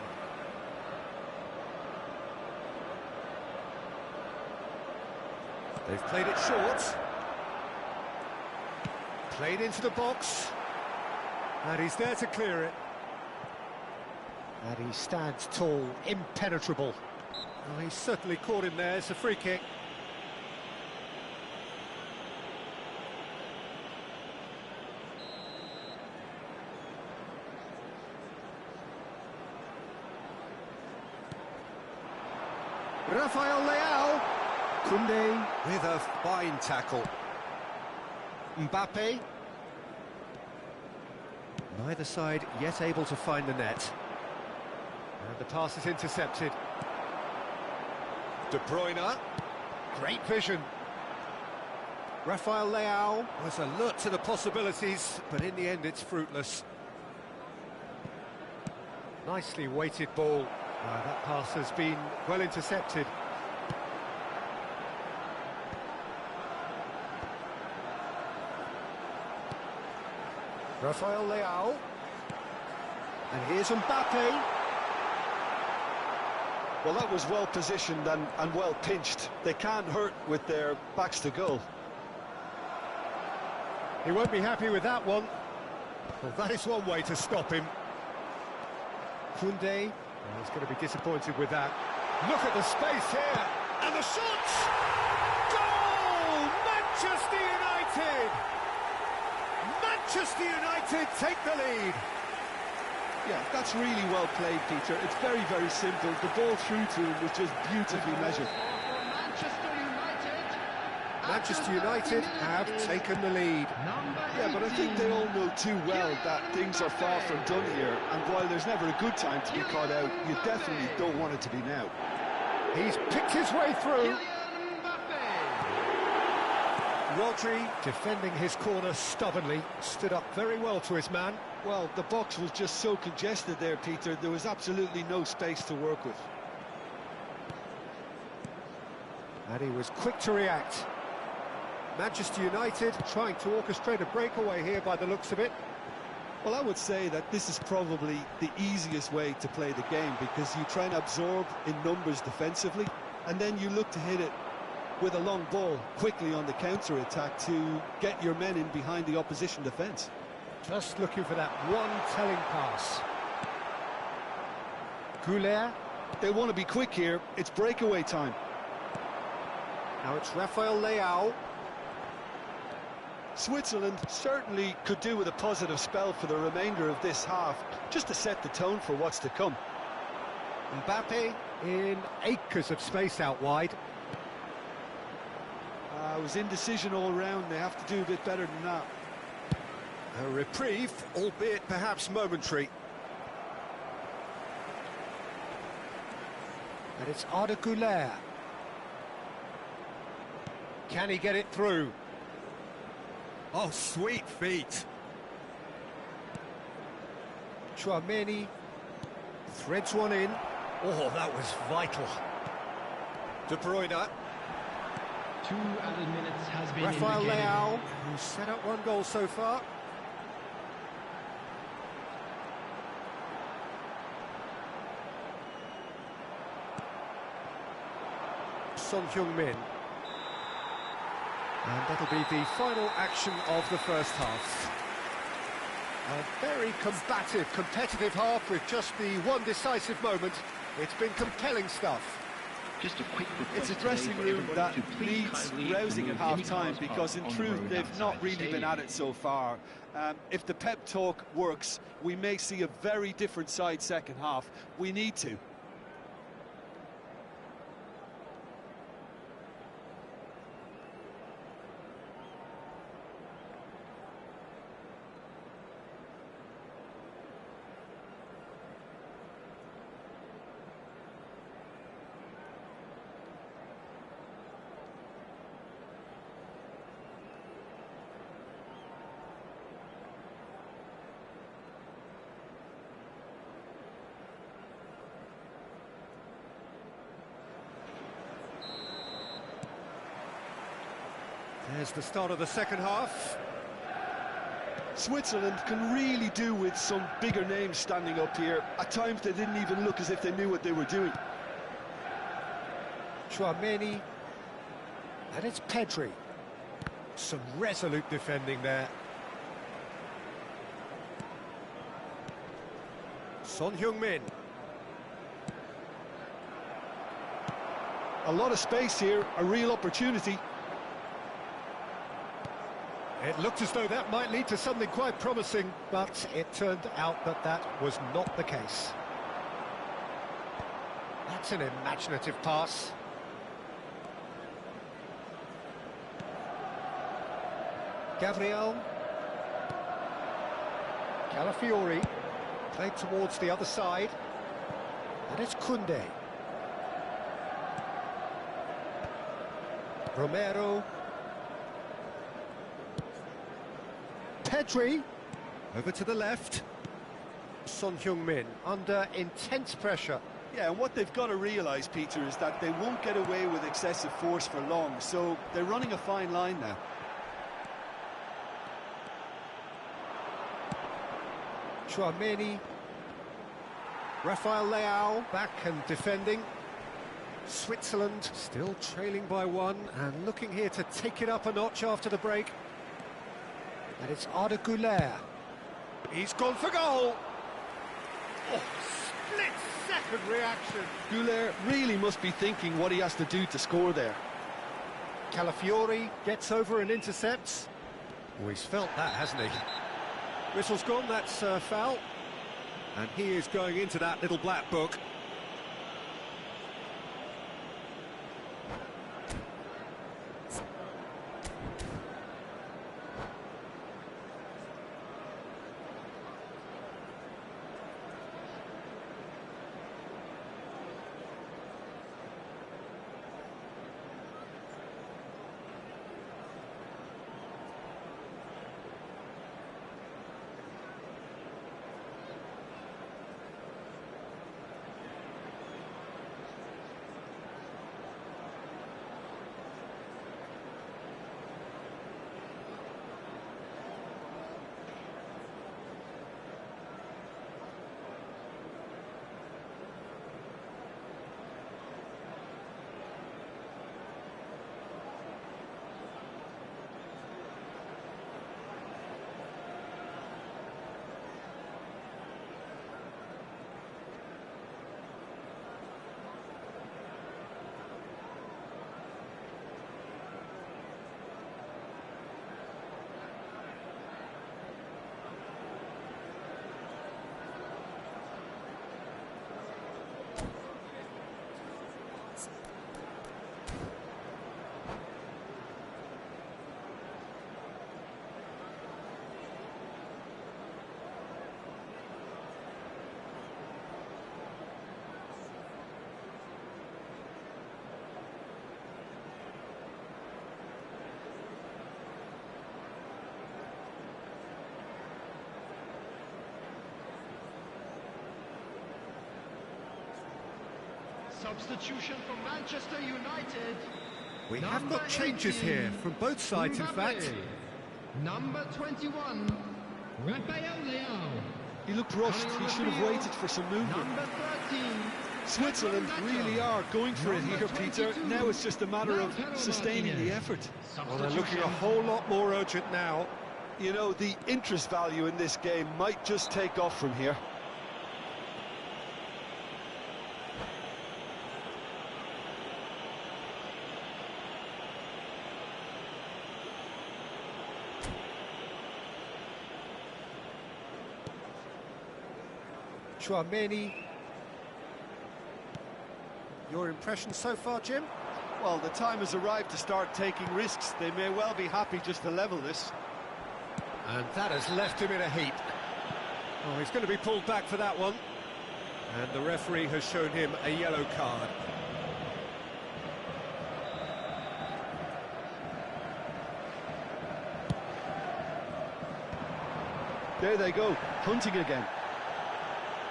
They've played it short. Played into the box. And he's there to clear it. And he stands tall, impenetrable. Well, he's certainly caught him there. It's a free kick. Rafael Leao. Kunde with a fine tackle. Mbappe. Neither side yet able to find the net. And the pass is intercepted. De Bruyne. Great vision. Rafael Leao was alert to the possibilities, but in the end it's fruitless. Nicely weighted ball. That pass has been well intercepted. Rafael Leao. And here's Mbappe. Well, that was well positioned and well pinched. They can't hurt with their backs to goal. He won't be happy with that one. Well, that is one way to stop him. Kunde Well, he's going to be disappointed with that. Look at the space here, and the shots! Goal! Manchester United! Manchester United take the lead. Yeah, that's really well played, Peter. It's very, very simple. The ball through to him was just beautifully measured. Manchester United have taken the lead. Yeah, but I think they all know too well that things are far from done here, and while there's never a good time to be caught out, you definitely don't want it to be now. He's picked his way through. Rodri, defending his corner stubbornly, stood up very well to his man. Well, the box was just so congested there, Peter, there was absolutely no space to work with. And he was quick to react. Manchester United trying to orchestrate a breakaway here by the looks of it. Well, I would say that this is probably the easiest way to play the game, because you try and absorb in numbers defensively, and then you look to hit it with a long ball quickly on the counter-attack to get your men in behind the opposition defence. Just looking for that one telling pass. Goulet. They want to be quick here, it's breakaway time. Now it's Rafael Leao. Switzerland certainly could do with a positive spell for the remainder of this half, just to set the tone for what's to come. Mbappe in acres of space out wide. It was indecision all round, they have to do a bit better than that. A reprieve, albeit perhaps momentary. And it's Arda Güler. Can he get it through? Oh, sweet feet. Chouameni threads one in. Oh, that was vital. De Bruyne. 2 added minutes has been Rafael indicated. Leao, who's set up one goal so far. Son Heung-min. And that'll be the final action of the first half. A very combative, competitive half with just the one decisive moment. It's been compelling stuff. Just a quick It's a dressing room that needs rousing at half-time, because in truth they've not really been at it so far. If the pep talk works, we may see a very different side second half. We need to. There's the start of the second half. Switzerland can really do with some bigger names standing up here. At times they didn't even look as if they knew what they were doing. Chouameni. And it's Pedri. Some resolute defending there. Son Heung-min. A lot of space here, a real opportunity. It looked as though that might lead to something quite promising, but it turned out that that was not the case. That's an imaginative pass. Gabriel. Calafiori. Played towards the other side. And it's Koundé. Romero. Pedri, over to the left. Son Heung-min under intense pressure. Yeah, and what they've got to realise, Peter, is that they won't get away with excessive force for long, so they're running a fine line now. Chouameni. Rafael Leao back and defending. Switzerland still trailing by one and looking here to take it up a notch after the break. And it's Arda Güler. He's gone for goal. Oh, split-second reaction. Goulet really must be thinking what he has to do to score there. Calafiori gets over and intercepts. Oh, he's felt that, hasn't he? Whistle's gone, that's foul. And he is going into that little black book. Substitution for Manchester United. We have got changes 18, here from both sides, in fact. Number 21, Raphael. He looked rushed, he should have waited for some movement. Number 13, Switzerland really are going for it here, Peter. Now it's just a matter of sustaining the effort. Well, they're looking a whole lot more urgent now. You know, the interest value in this game might just take off from here. Chouameni. Your impression so far, Jim? Well, the time has arrived to start taking risks. They may well be happy just to level this. And that has left him in a heap. Oh, he's going to be pulled back for that one. And the referee has shown him a yellow card. There they go, hunting again.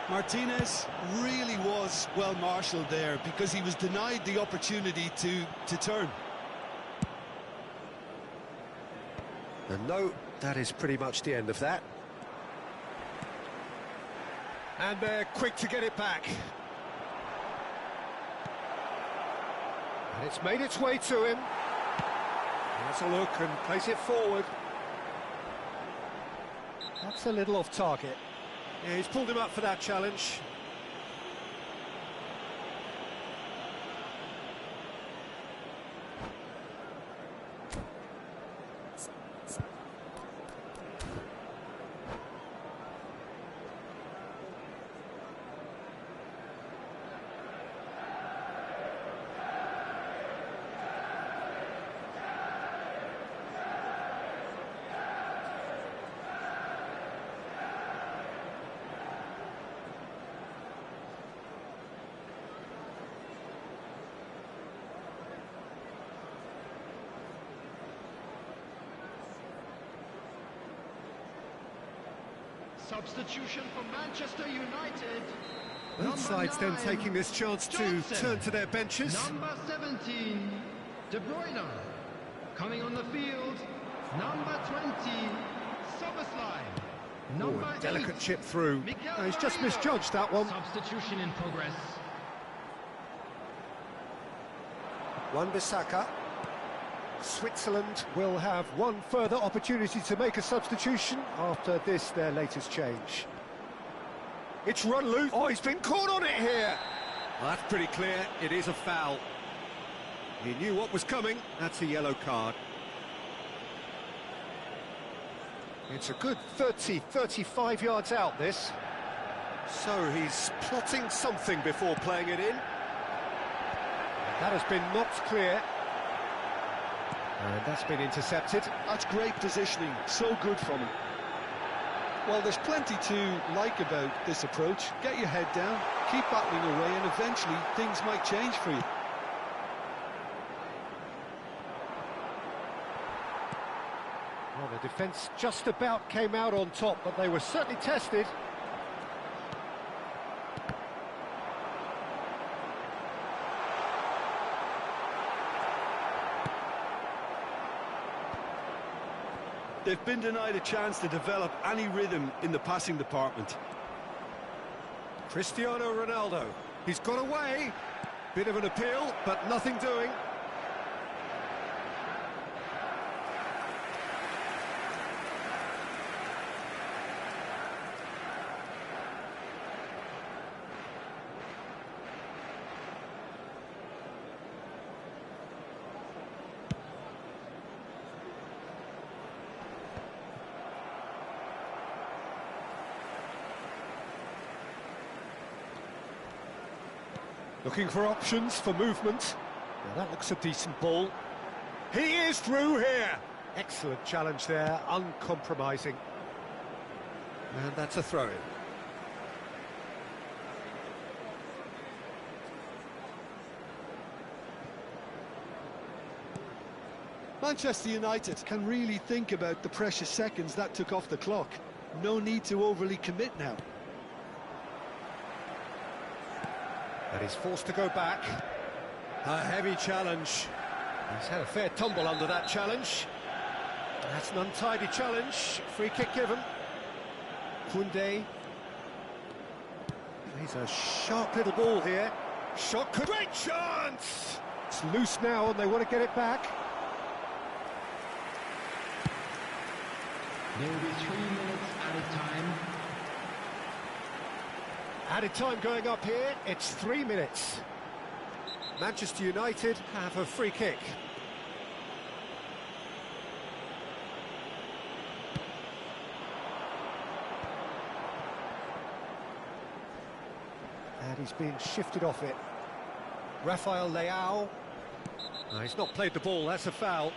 Martinez really was well marshalled there because he was denied the opportunity to turn. And no, that is pretty much the end of that. And they're quick to get it back. And it's made its way to him. Has a look and plays it forward. That's a little off target. Yeah, he's pulled him up for that challenge. Substitution for Manchester United. Both sides then taking this chance to turn to their benches. Number 17, De Bruyne. Coming on the field, number 20, Soboslai. Number 8, delicate chip through. Miguel He's just Moreno. misjudged that one. Substitution in progress. Wan-Bissaka. Switzerland will have one further opportunity to make a substitution after this, their latest change. It's run loose. Oh, he's been caught on it here. Well, that's pretty clear. It is a foul. He knew what was coming. That's a yellow card. It's a good 30, 35 yards out, this. So he's plotting something before playing it in. That has been knocked clear. And that's been intercepted. That's great positioning, so good from him. Well, there's plenty to like about this approach. Get your head down, keep battling away, and eventually things might change for you. Well, the defence just about came out on top, but they were certainly tested. They've been denied a chance to develop any rhythm in the passing department. Cristiano Ronaldo, he's got away. Bit of an appeal, but nothing doing. Looking for options for movement. Now that looks a decent ball. He is through here. Excellent challenge there, uncompromising. And that's a throw-in. Manchester United can really think about the precious seconds that took off the clock. No need to overly commit now. And he's forced to go back. A heavy challenge. He's had a fair tumble under that challenge. That's an untidy challenge. Free kick given. Koundé. He's a sharp little ball here. Shot could... Great chance! It's loose now and they want to get it back. There will be 3 minutes added time. Added time going up here, it's 3 minutes. Manchester United have a free kick. And he's been shifted off it. Rafael Leao. No, he's not played the ball, that's a foul.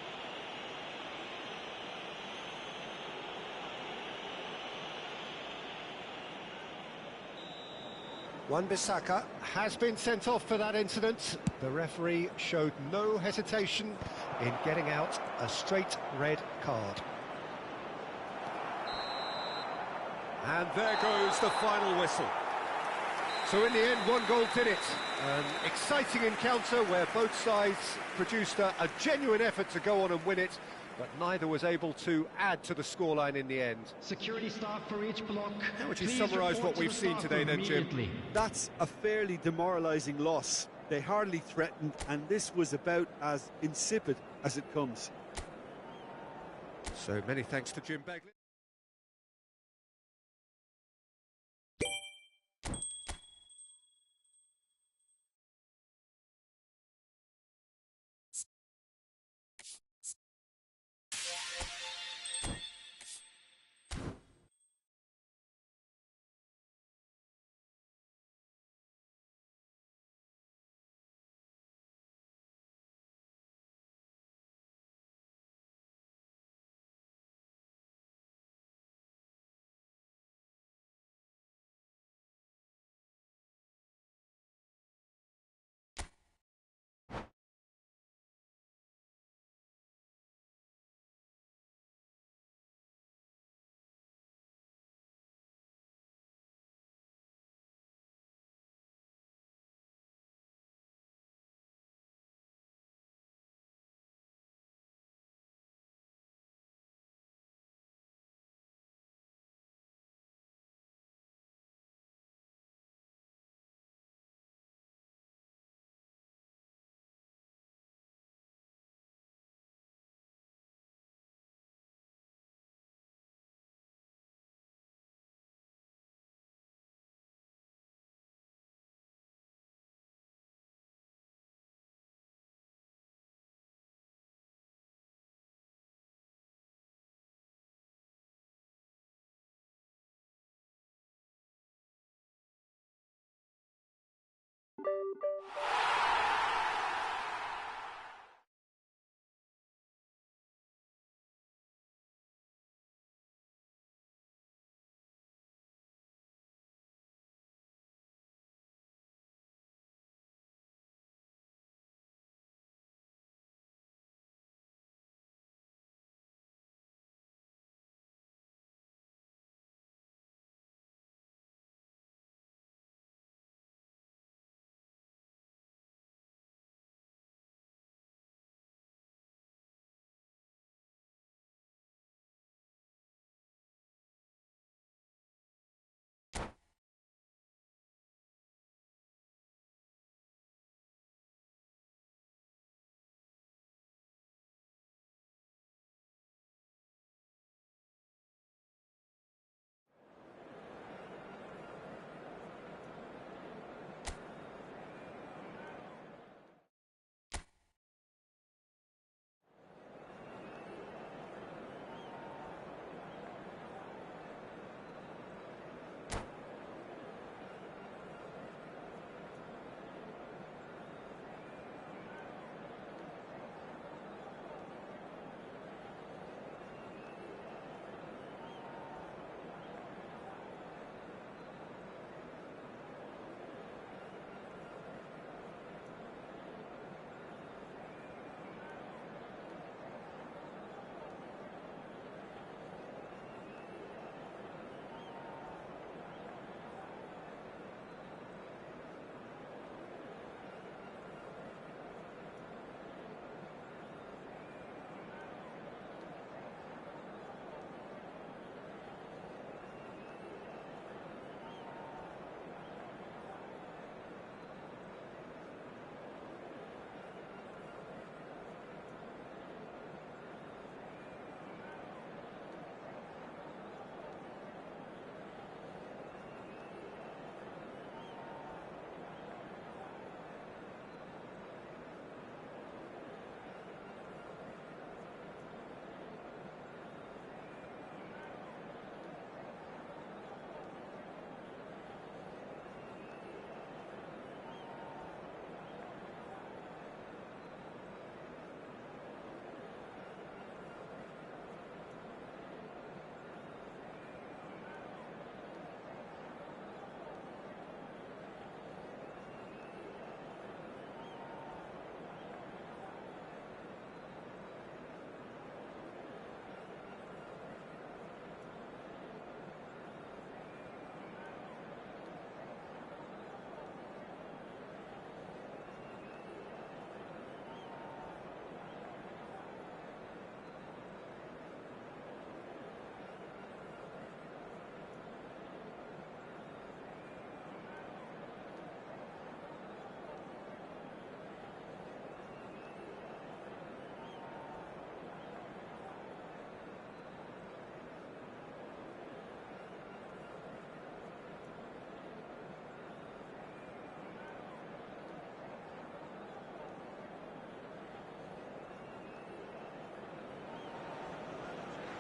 Wan-Bissaka has been sent off for that incident. The referee showed no hesitation in getting out a straight red card. And there goes the final whistle. So in the end, 1 goal did it. An exciting encounter where both sides produced a genuine effort to go on and win it, but neither was able to add to the scoreline in the end. Security staff for each block. How would you summarise what we've seen today then, Jim? That's a fairly demoralising loss. They hardly threatened, and this was about as insipid as it comes. So many thanks to Jim Begley.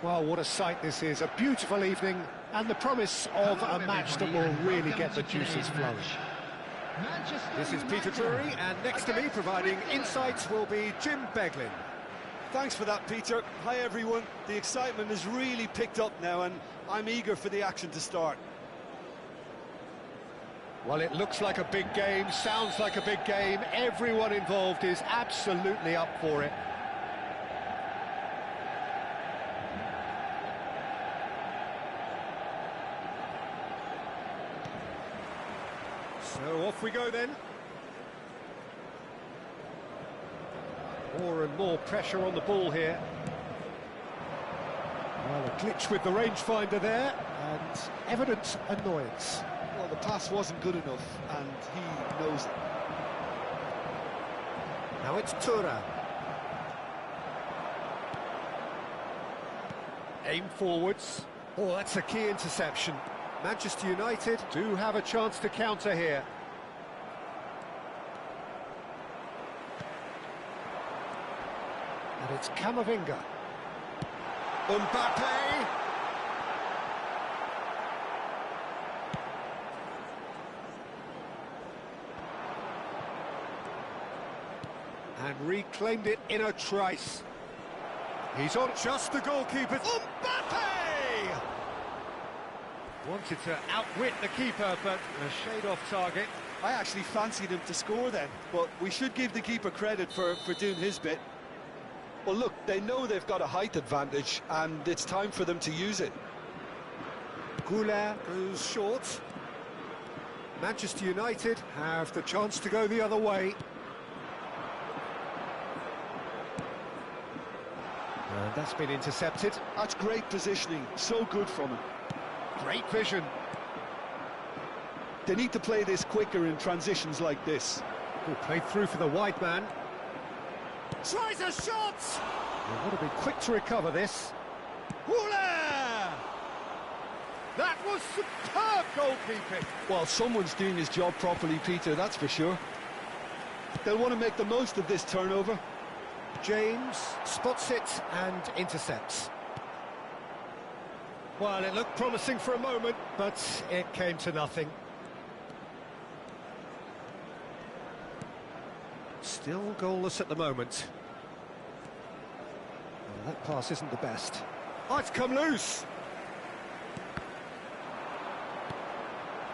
Well, what a sight this is. A beautiful evening and the promise of a match that will really get the juices flowing. This is Peter Drury, and next to me providing insights will be Jim Beglin. Thanks for that, Peter. Hi, everyone. The excitement has really picked up now, and I'm eager for the action to start. Well, it looks like a big game, sounds like a big game. Everyone involved is absolutely up for it. So off we go then. More and more pressure on the ball here. Well, a glitch with the rangefinder there, and evident annoyance. Well, the pass wasn't good enough, and he knows it. Now it's Tura. Aim forwards. Oh, that's a key interception. Manchester United do have a chance to counter here. And it's Camavinga. Mbappe! And reclaimed it in a trice. He's on just the goalkeeper. Mbappe! Wanted to outwit the keeper, but a shade off target. I actually fancied him to score then, but we should give the keeper credit for doing his bit. Well, look, they know they've got a height advantage, and it's time for them to use it. Goulart goes short. Manchester United have the chance to go the other way. And that's been intercepted. That's great positioning, so good from him. Great vision. They need to play this quicker in transitions like this. Oh, played through for the wide man. Tries a shot! They want to be quick to recover this. Goulart! That was superb goalkeeping. Well, someone's doing his job properly, Peter, that's for sure. They'll want to make the most of this turnover. James spots it and intercepts. Well, it looked promising for a moment, but it came to nothing. Still goalless at the moment. Well, that pass isn't the best. Oh, it's come loose.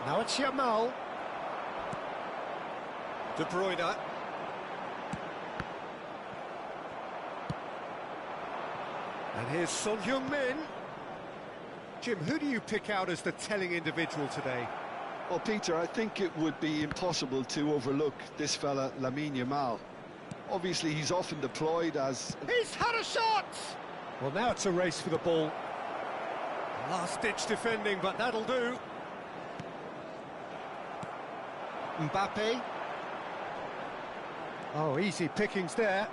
Now it's Yamal. De Bruyne. And here's Son Heung-min. Jim, who do you pick out as the telling individual today? Well, Peter, I think it would be impossible to overlook this fella, Lamine Yamal. Obviously, he's often deployed as... He's had a shot! Well, now it's a race for the ball. Last-ditch defending, but that'll do. Mbappe. Oh, easy pickings there.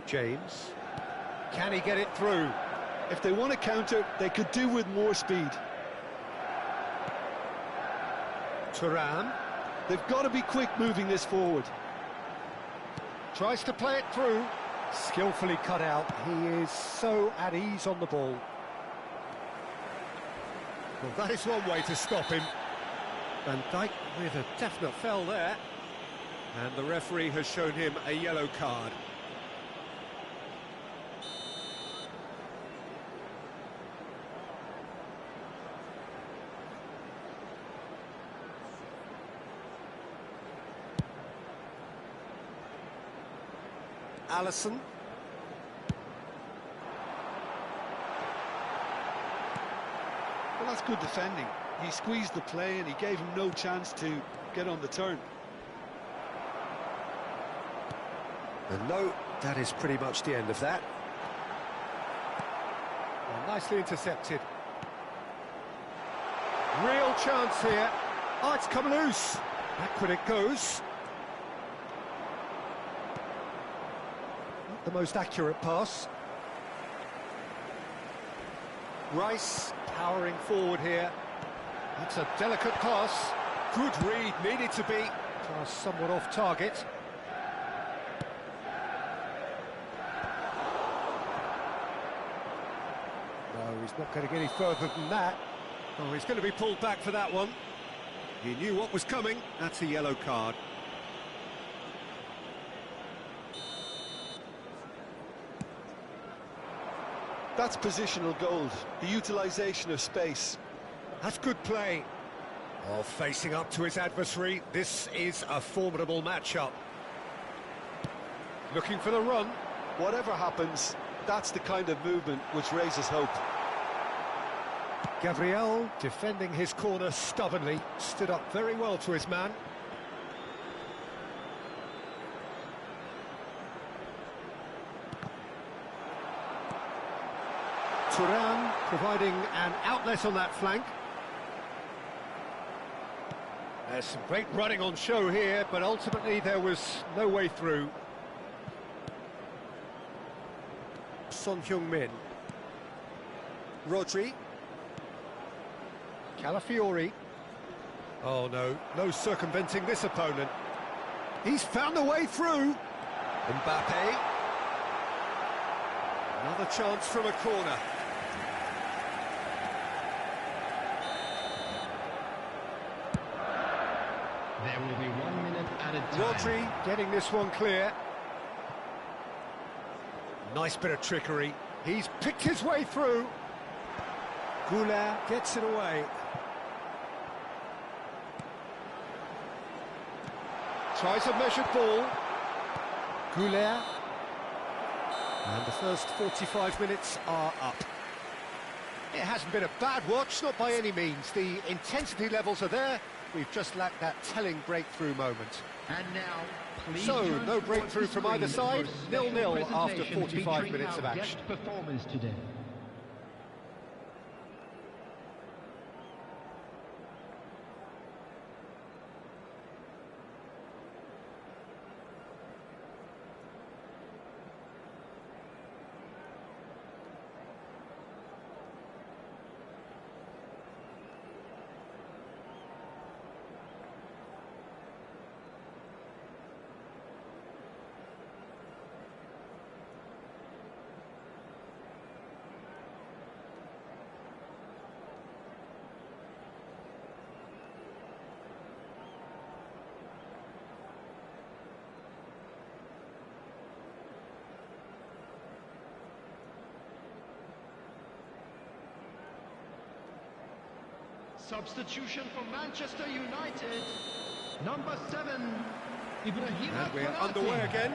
James. Can he get it through? If they want to counter, they could do with more speed. Thuram. They've got to be quick moving this forward. Tries to play it through. Skillfully cut out. He is so at ease on the ball. Well, that is one way to stop him. Van Dijk with a definite foul there. And the referee has shown him a yellow card. Alisson. Well, that's good defending. He squeezed the play and he gave him no chance to get on the turn. And no, that is pretty much the end of that. Well, nicely intercepted. Real chance here. Oh, it's come loose. Back when it goes. Not the most accurate pass. Rice powering forward here. That's a delicate pass. Good read, needed to be. Pass somewhat off target. he's not getting any further than that. Oh, he's going to be pulled back for that one. He knew what was coming. That's a yellow card. That's positional gold, the utilisation of space. That's good play. Oh, facing up to his adversary, this is a formidable matchup. Looking for the run. Whatever happens, that's the kind of movement which raises hope. Gabriel, defending his corner stubbornly, stood up very well to his man. Turan providing an outlet on that flank. There's some great running on show here, but ultimately there was no way through. Son Heung-min. Rodri. Calafiori. Oh no, no circumventing this opponent. He's found a way through. Mbappe. Another chance from a corner. There will be 1 minute added time. Rodri getting this one clear. Nice bit of trickery. He's picked his way through. Goulart gets it away. Tries a measured ball. Goulart. And the first 45 minutes are up. It hasn't been a bad watch, not by any means. The intensity levels are there. We've just lacked that telling breakthrough moment. And now, please So, turn no towards breakthrough the from either screen side. for a special 0-0 after presentation 45 featuring minutes of our action. guest performance today. Substitution for Manchester United. Number 7, Ibrahima And we're Konate. underway again.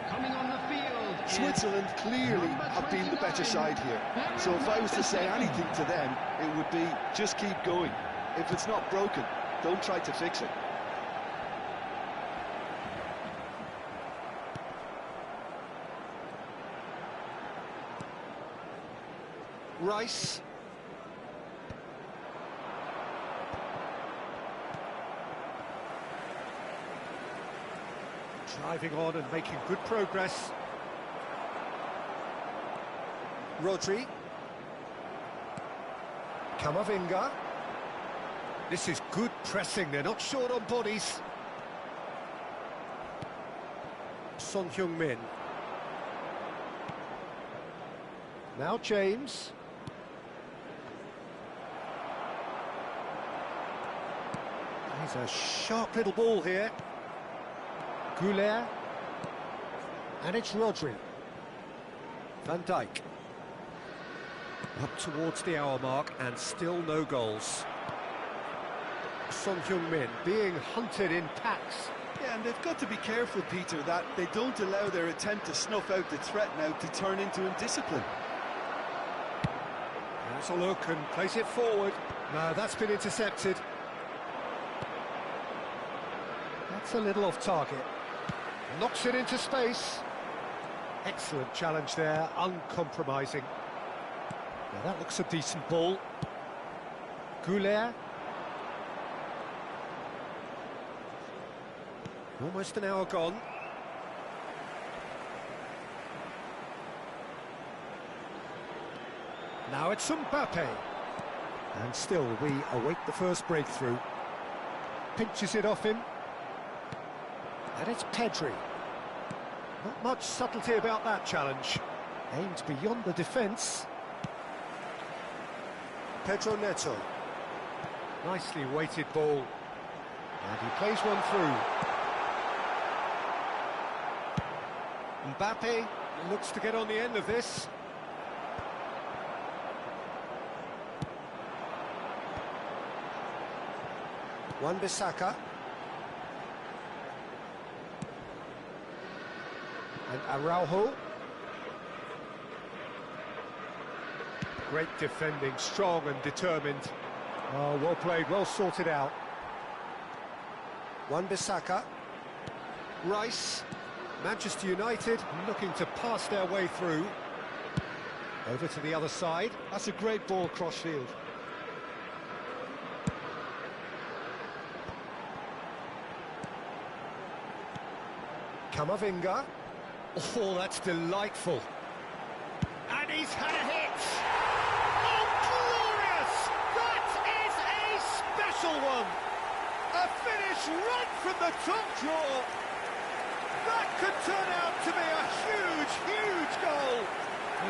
Coming on the field. is Switzerland clearly number have been the better 29, side here. So if I was to say anything to them, it would be just keep going. If it's not broken, don't try to fix it. Rice. Driving on and making good progress. Rodri. Camavinga. This is good pressing, they're not short on bodies. Son Heung-min. Now James. He's a sharp little ball here. Goulart. And it's Rodri. Van Dijk. Up towards the hour mark and still no goals. Son Heung-min being hunted in packs. Yeah, and they've got to be careful, Peter, that they don't allow their attempt to snuff out the threat now to turn into indiscipline. Has a look and plays it forward. No, that's been intercepted. That's a little off target. Knocks it into space. Excellent challenge there, uncompromising. Now that looks a decent ball. Goulart. Almost an hour gone. Now it's Mbappe. And still we await the first breakthrough. Pinches it off him. And it's Pedri. Not much subtlety about that challenge. Aimed beyond the defence. Pedro Neto. Nicely weighted ball. And he plays one through. Mbappe looks to get on the end of this. Wan-Bissaka. And Araujo. Great defending, strong and determined. Oh, well played, well sorted out. Wan-Bissaka. Rice. Manchester United looking to pass their way through. Over to the other side. That's a great ball cross-field. Camavinga. Oh, that's delightful. And he's had a hit. Oh, glorious! That is a special one. A finish right from the top drawer. That could turn out to be a huge, huge goal.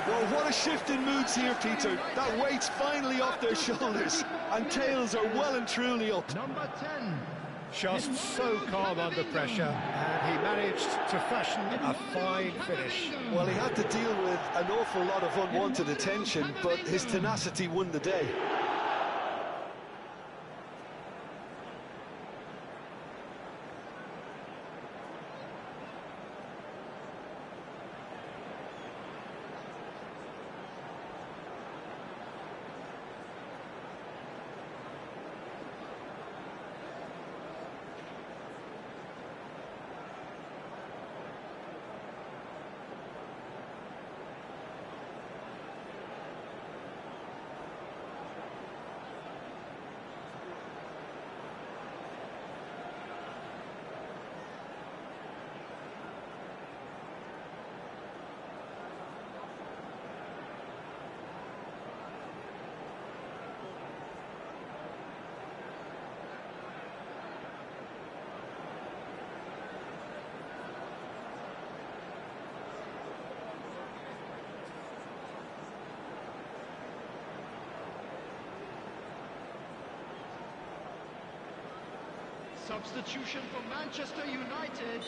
Well, what a shift in moods here, Peter. That weight's finally off their shoulders, and tails are well and truly up. Number 10. Just so calm under pressure, and he managed to fashion a fine finish. Well, he had to deal with an awful lot of unwanted attention, but his tenacity won the day. Substitution for Manchester United.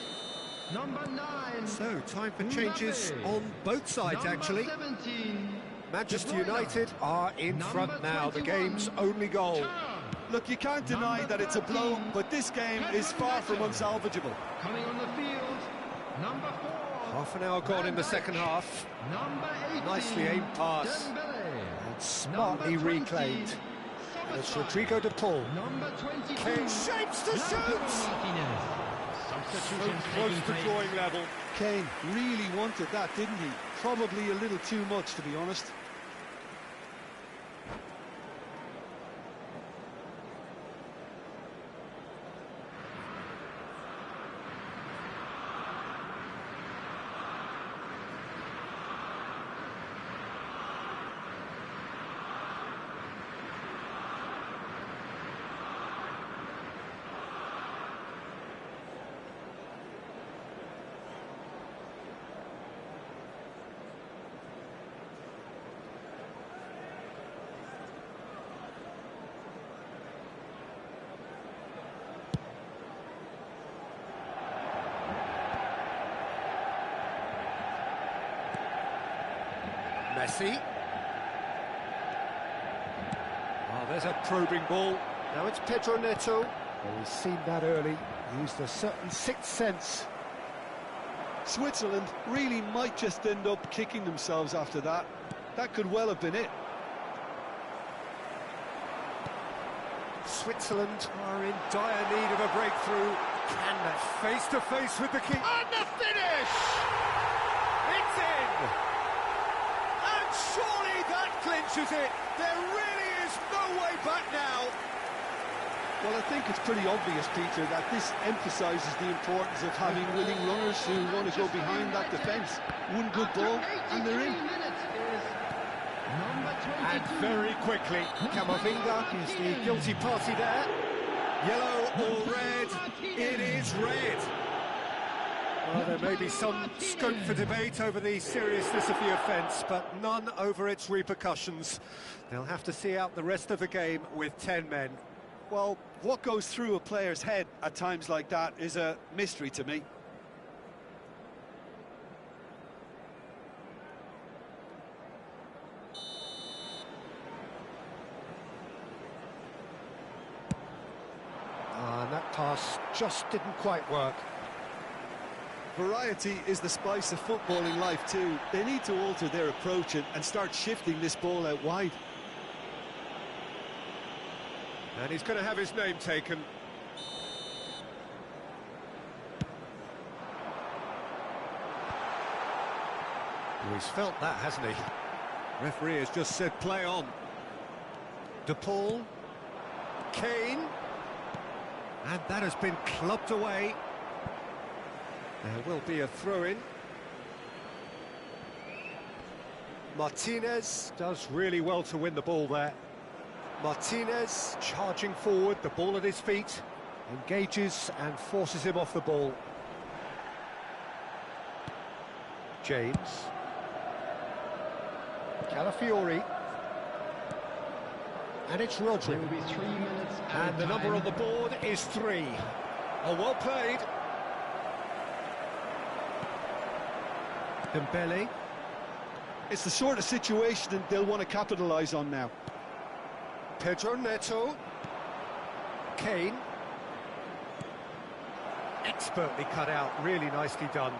Number 9. So, time for changes on both sides, actually. 17. Manchester United are in front now, the game's only goal. Look, you can't deny that it's a blow, but this game is far from unsalvageable. Coming on the field, number 4. Half an hour gone in the second half. Number 18. Nicely aimed pass. Dembele. And smartly Number 20, reclaimed. And it's Rodrigo de Paul. Number 22. Kane shapes to shoot! So close to drawing level. Kane really wanted that, didn't he? Probably a little too much, to be honest. Messi. Oh, there's a probing ball. Now it's Pedro Neto. Oh, he's seen that early. Used a certain sixth sense. Switzerland really might just end up kicking themselves after that. That could well have been it. Switzerland are in dire need of a breakthrough. Can that face-to-face with the keeper? And the finish! It's in! And surely that clinches it. There really is no way back now. Well, I think it's pretty obvious, Peter, that this emphasises the importance of having willing runners who want to go behind that defence. One good ball, and they're in. And very quickly, Camavinga is the guilty party there. Yellow or red, it is red. Well, there may be some scope for debate over the seriousness of the offence, but none over its repercussions. They'll have to see out the rest of the game with 10 men. Well, what goes through a player's head at times like that is a mystery to me. That pass just didn't quite work. Variety is the spice of footballing life too. They need to alter their approach and start shifting this ball out wide. And he's going to have his name taken. Oh, he's felt that, hasn't he? Referee has just said play on. De Paul. Kane. And that has been clubbed away. There will be a throw-in. Martinez does really well to win the ball there. Martinez charging forward, the ball at his feet, engages and forces him off the ball. James. Calafiori. And it's Rodri. There will be 3 minutes And the number on the board is 3. Oh, well played. Dembele. It's the sort of situation that they'll want to capitalise on now. Pedro Neto. Kane. Expertly cut out, really nicely done.